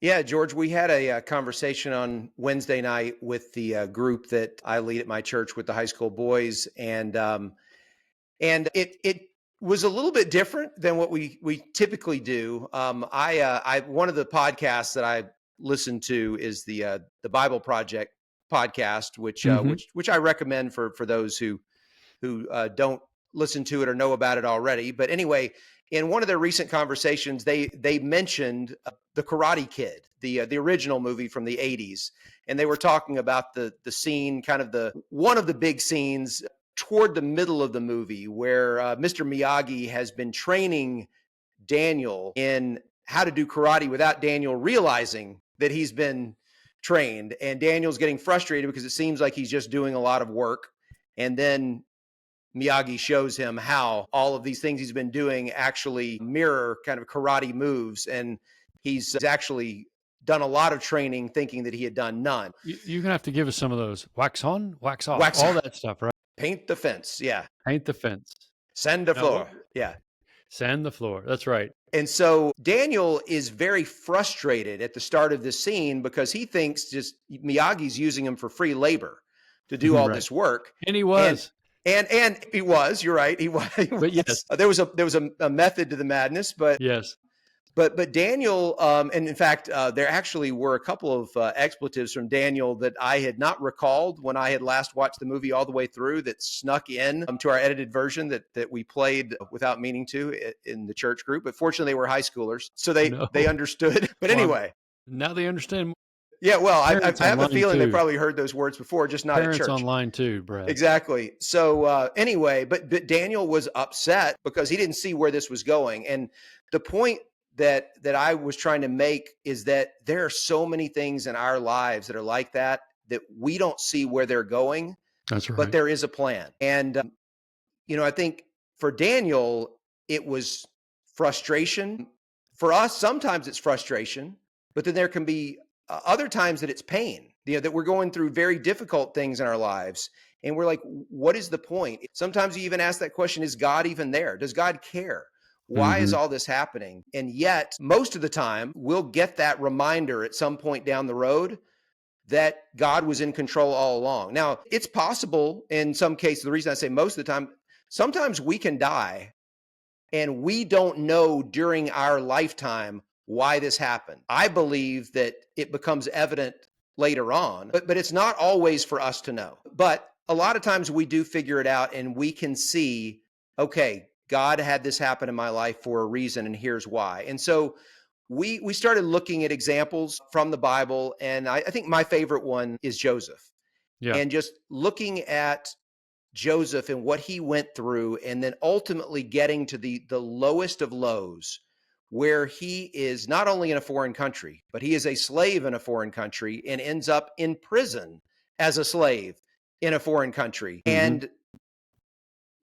Yeah, George, we had a conversation on Wednesday night with the group that I lead at my church with the high school boys. And it was a little bit different than what we typically do. I one of the podcasts that I listen to is the Bible Project podcast, which I recommend for those who don't listen to it or know about it already. But anyway, in one of their recent conversations, they mentioned the Karate Kid, the original movie from the 80s, and they were talking about the scene, kind of one of the big scenes toward the middle of the movie where Mr. Miyagi has been training Daniel in how to do karate without Daniel realizing that he's been trained. And Daniel's getting frustrated because it seems like he's just doing a lot of work. And then Miyagi shows him how all of these things he's been doing actually mirror kind of karate moves. And he's actually done a lot of training thinking that he had done none. You're going to have to give us some of those. Wax on, wax off, Wax all on. that stuff, right? Paint the fence. Yeah. Paint the fence. Sand the floor. Yeah. Sand the floor. That's right. And so Daniel is very frustrated at the start of this scene because he thinks just Miyagi's using him for free labor to do all this work. And he was. And he was, you're right. He was. But yes. There was a method to the madness, but yes. But Daniel, and in fact, there actually were a couple of expletives from Daniel that I had not recalled when I had last watched the movie all the way through, that snuck in to our edited version that we played without meaning to in the church group. But fortunately, they were high schoolers, so they understood. But anyway, now they understand. Yeah, well, I have a feeling they too. probably heard those words before, just not Parents at church. online too, Brad. Exactly. So anyway, but Daniel was upset because he didn't see where this was going. And the point that I was trying to make is that there are so many things in our lives that are like that we don't see where they're going. That's right. But there is a plan. And I think for Daniel, it was frustration. For us, sometimes it's frustration, but then there can be other times that it's pain, that we're going through very difficult things in our lives. And we're like, what is the point? Sometimes you even ask that question, is God even there? Does God care? Why is all this happening? And yet, most of the time, we'll get that reminder at some point down the road that God was in control all along. Now, it's possible in some cases, the reason I say most of the time, sometimes we can die and we don't know during our lifetime why this happened. I believe that it becomes evident later on, but it's not always for us to know. But a lot of times we do figure it out and we can see, okay, God had this happen in my life for a reason, and here's why. And so we started looking at examples from the Bible, and I think my favorite one is Joseph. Yeah. And just looking at Joseph and what he went through, and then ultimately getting to the lowest of lows, where he is not only in a foreign country, but he is a slave in a foreign country and ends up in prison as a slave in a foreign country. Mm-hmm. And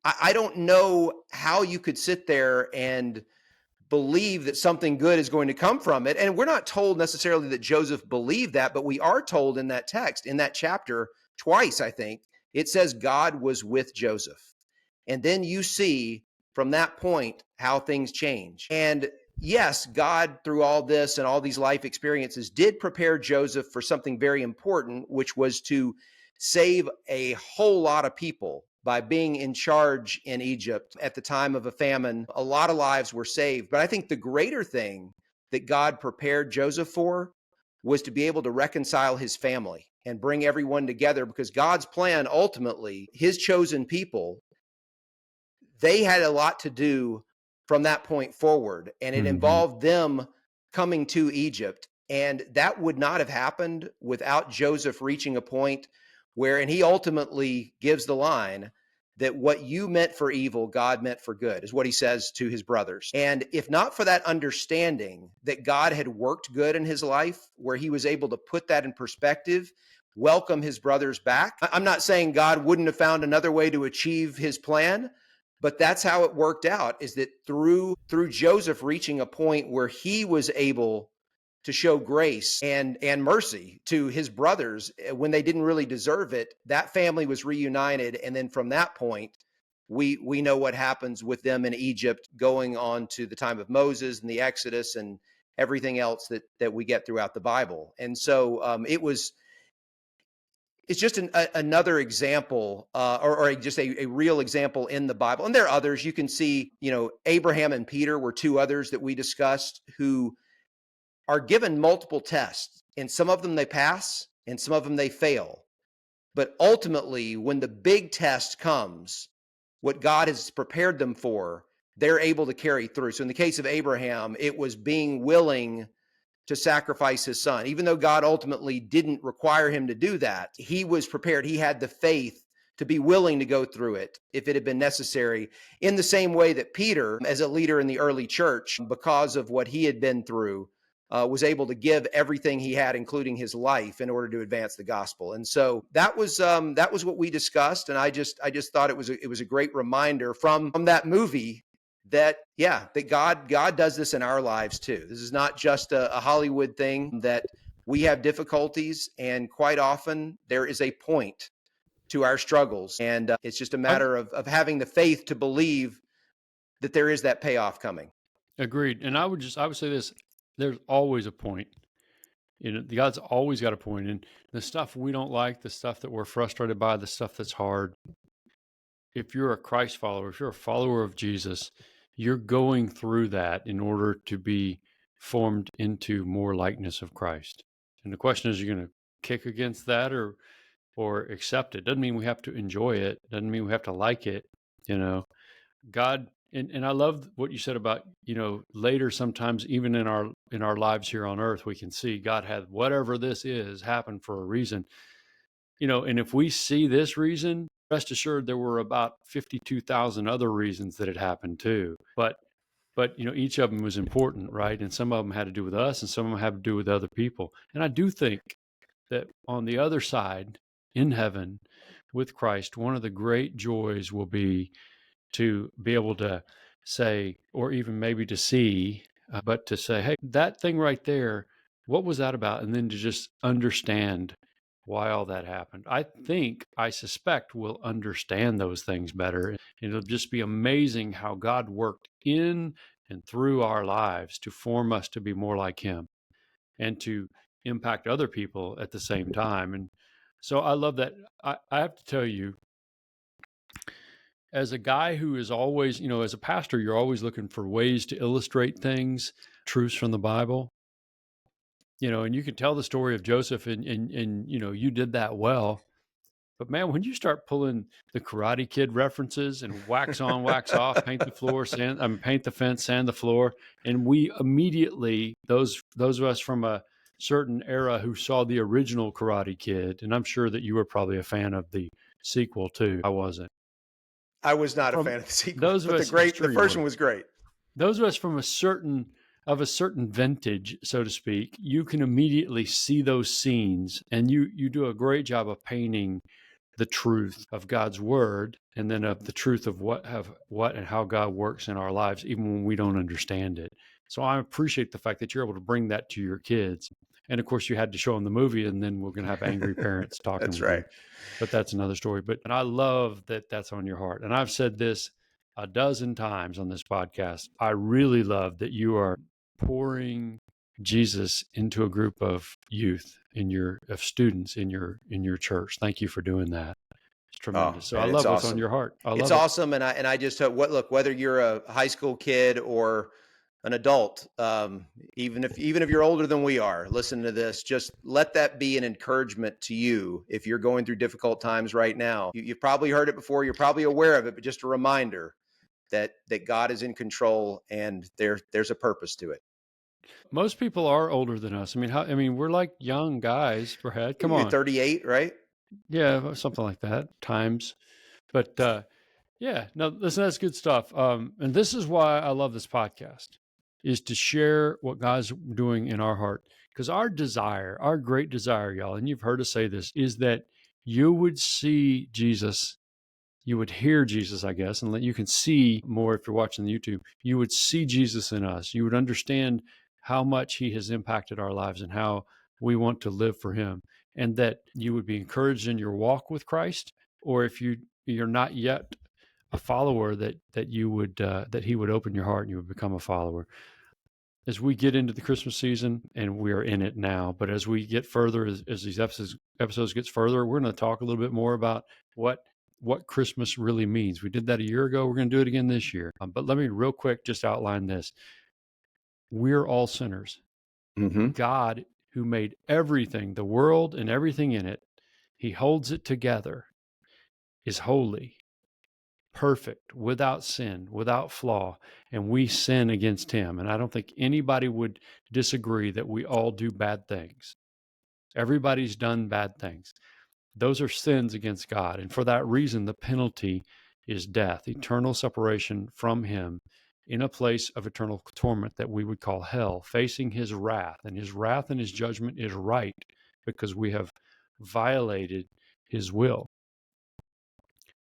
I don't know how you could sit there and believe that something good is going to come from it. And we're not told necessarily that Joseph believed that, but we are told in that text, in that chapter, twice, I think, it says God was with Joseph. And then you see from that point how things change. And yes, God, through all this and all these life experiences, did prepare Joseph for something very important, which was to save a whole lot of people by being in charge in Egypt at the time of a famine. A lot of lives were saved. But I think the greater thing that God prepared Joseph for was to be able to reconcile his family and bring everyone together, because God's plan, ultimately, his chosen people, they had a lot to do from that point forward. And it involved them coming to Egypt. And that would not have happened without Joseph reaching a point where, and he ultimately gives the line that what you meant for evil, God meant for good, is what he says to his brothers. And if not for that understanding that God had worked good in his life, where he was able to put that in perspective, welcome his brothers back. I'm not saying God wouldn't have found another way to achieve his plan, but that's how it worked out, is that through Joseph reaching a point where he was able to show grace and mercy to his brothers when they didn't really deserve it, that family was reunited. And then from that point, we know what happens with them in Egypt, going on to the time of Moses and the Exodus and everything else that we get throughout the Bible. And so it's just another example, or just a real example in the Bible. And there are others. You can see, Abraham and Peter were two others that we discussed, who are given multiple tests, and some of them they pass and some of them they fail. But ultimately, when the big test comes, what God has prepared them for, they're able to carry through. So in the case of Abraham, it was being willing to sacrifice his son. Even though God ultimately didn't require him to do that, he was prepared. He had the faith to be willing to go through it if it had been necessary. In the same way that Peter, as a leader in the early church, because of what he had been through, was able to give everything he had, including his life, in order to advance the gospel. And so that was what we discussed. And I just thought it was a great reminder from that movie that God does this in our lives too. This is not just a Hollywood thing, that we have difficulties, and quite often there is a point to our struggles. And it's just a matter of having the faith to believe that there is that payoff coming. Agreed. And I would say this: there's always a point. God's always got a point. And the stuff we don't like, the stuff that we're frustrated by, the stuff that's hard, if you're a Christ follower, if you're a follower of Jesus, you're going through that in order to be formed into more likeness of Christ. And the question is, you're going to kick against that or accept it? Doesn't mean we have to enjoy it. Doesn't mean we have to like it. God, and I love what you said about, later, sometimes even in our lives here on earth, we can see God had whatever this is happen for a reason. And if we see this reason, rest assured there were about 52,000 other reasons that it happened too. But each of them was important, right? And some of them had to do with us, and some of them had to do with other people. And I do think that on the other side, in heaven with Christ, one of the great joys will be to be able to say, or even maybe to see, but to say, hey, that thing right there, what was that about? And then to just understand why all that happened. I suspect we'll understand those things better. It'll just be amazing how God worked in and through our lives to form us to be more like Him and to impact other people at the same time. And so I love that. I have to tell you, as a guy who is always, as a pastor, you're always looking for ways to illustrate things, truths from the Bible. And you can tell the story of Joseph and you did that well. But man, when you start pulling the Karate Kid references and wax on, wax off, paint the floor, paint the fence, sand the floor, and we immediately, those of us from a certain era who saw the original Karate Kid, and I'm sure that you were probably a fan of the sequel too. I wasn't. I was not a fan of the sequel, those of but us, the first one was great. Those of us from a certain vintage, so to speak, you can immediately see those scenes, and you do a great job of painting the truth of God's word, and then of the truth of what and how God works in our lives, even when we don't understand it. So I appreciate the fact that you're able to bring that to your kids. And of course, you had to show them the movie, and then we're going to have angry parents talking. That's with right. them. But that's another story. And I love that that's on your heart. And I've said this a dozen times on this podcast. I really love that you are pouring Jesus into a group of youth of students in your church. Thank you for doing that. It's tremendous. So man, I love what's awesome. on your heart. It's awesome. And I just hope, whether you're a high school kid or an adult, even if you're older than we are, listen to this, just let that be an encouragement to you. If you're going through difficult times right now, you've probably heard it before, you're probably aware of it, but just a reminder that God is in control and there's a purpose to it. Most people are older than us. We're like young guys, Brad. Come on. 38, right? Yeah, something like that times. But yeah, no, listen, that's good stuff. And this is why I love this podcast, is to share what God's doing in our heart. Because our great desire, y'all, and you've heard us say this, is that you would see Jesus, you would hear Jesus, I guess, and you can see more if you're watching the YouTube. You would see Jesus in us. You would understand how much He has impacted our lives and how we want to live for Him, and that you would be encouraged in your walk with Christ. Or if you're not yet a follower, that He would open your heart and you would become a follower. As we get into the Christmas season, and we are in it now, but as we get further, as these episodes gets further, we're going to talk a little bit more about what Christmas really means. We did that a year ago. We're going to do it again this year. But let me real quick just outline this. We're all sinners. Mm-hmm. God, who made everything, the world and everything in it, He holds it together, is holy, perfect, without sin, without flaw, and we sin against Him. And I don't think anybody would disagree that we all do bad things. Everybody's done bad things. Those are sins against God. And for that reason, the penalty is death, eternal separation from Him in a place of eternal torment that we would call hell, facing His wrath. And His wrath and His judgment is right because we have violated His will.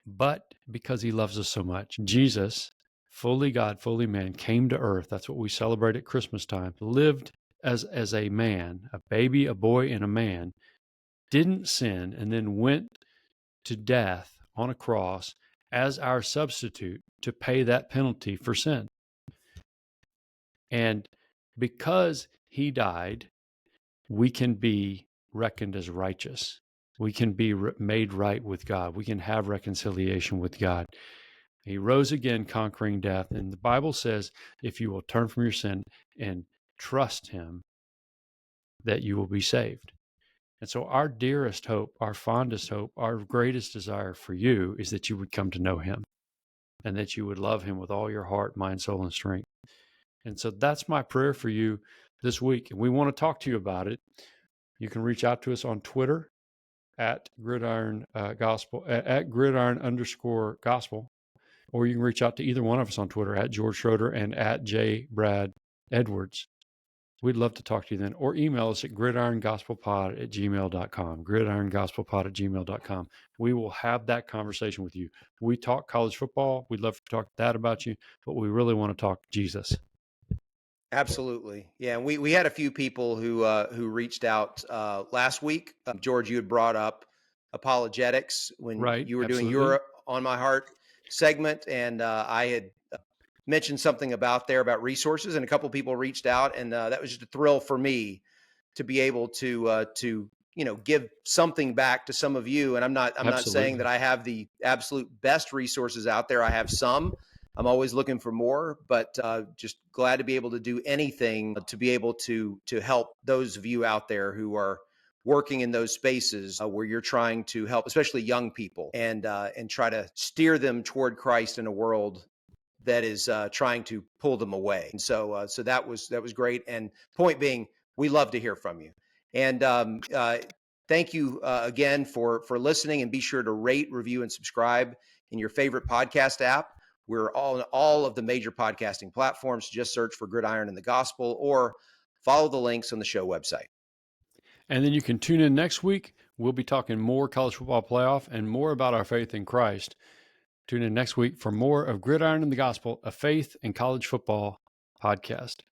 But because He loves us so much, Jesus, fully God, fully man, came to earth. That's what we celebrate at Christmas time. Lived as a man, a baby, a boy, and a man, didn't sin, and then went to death on a cross as our substitute to pay that penalty for sin. And because He died, we can be reckoned as righteous. We can be made right with God. We can have reconciliation with God. He rose again, conquering death. And the Bible says, if you will turn from your sin and trust him, that you will be saved. And so our dearest hope, our fondest hope, our greatest desire for you is that you would come to know him and that you would love him with all your heart, mind, soul, and strength. And so that's my prayer for you this week. And we want to talk to you about it. You can reach out to us on Twitter at gridiron gospel, at gridiron_gospel, or you can reach out to either one of us on Twitter at George Schroeder and at J. Brad Edwards. We'd love to talk to you then, or email us at gridirongospelpod@gmail.com, gridirongospelpod@gmail.com. We will have that conversation with you. We talk college football. We'd love to talk that about you, but we really want to talk Jesus. Absolutely. Yeah. And we had a few people who reached out last week. George, you had brought up apologetics when Right, you were doing absolutely. your On My Heart segment. And I had mentioned something about resources, and a couple of people reached out, and that was just a thrill for me to be able to give something back to some of you. And I'm not saying Absolutely. that I have the absolute best resources out there. I have some. I'm always looking for more, but just glad to be able to do anything to be able to help those of you out there who are working in those spaces where you're trying to help, especially young people, and try to steer them toward Christ in a world that is trying to pull them away. And so that was great. And point being, we love to hear from you. And thank you again for listening. And be sure to rate, review, and subscribe in your favorite podcast app. We're on all of the major podcasting platforms. Just search for Gridiron and the Gospel, or follow the links on the show website. And then you can tune in next week. We'll be talking more college football playoff and more about our faith in Christ. Tune in next week for more of Gridiron and the Gospel, a faith and college football podcast.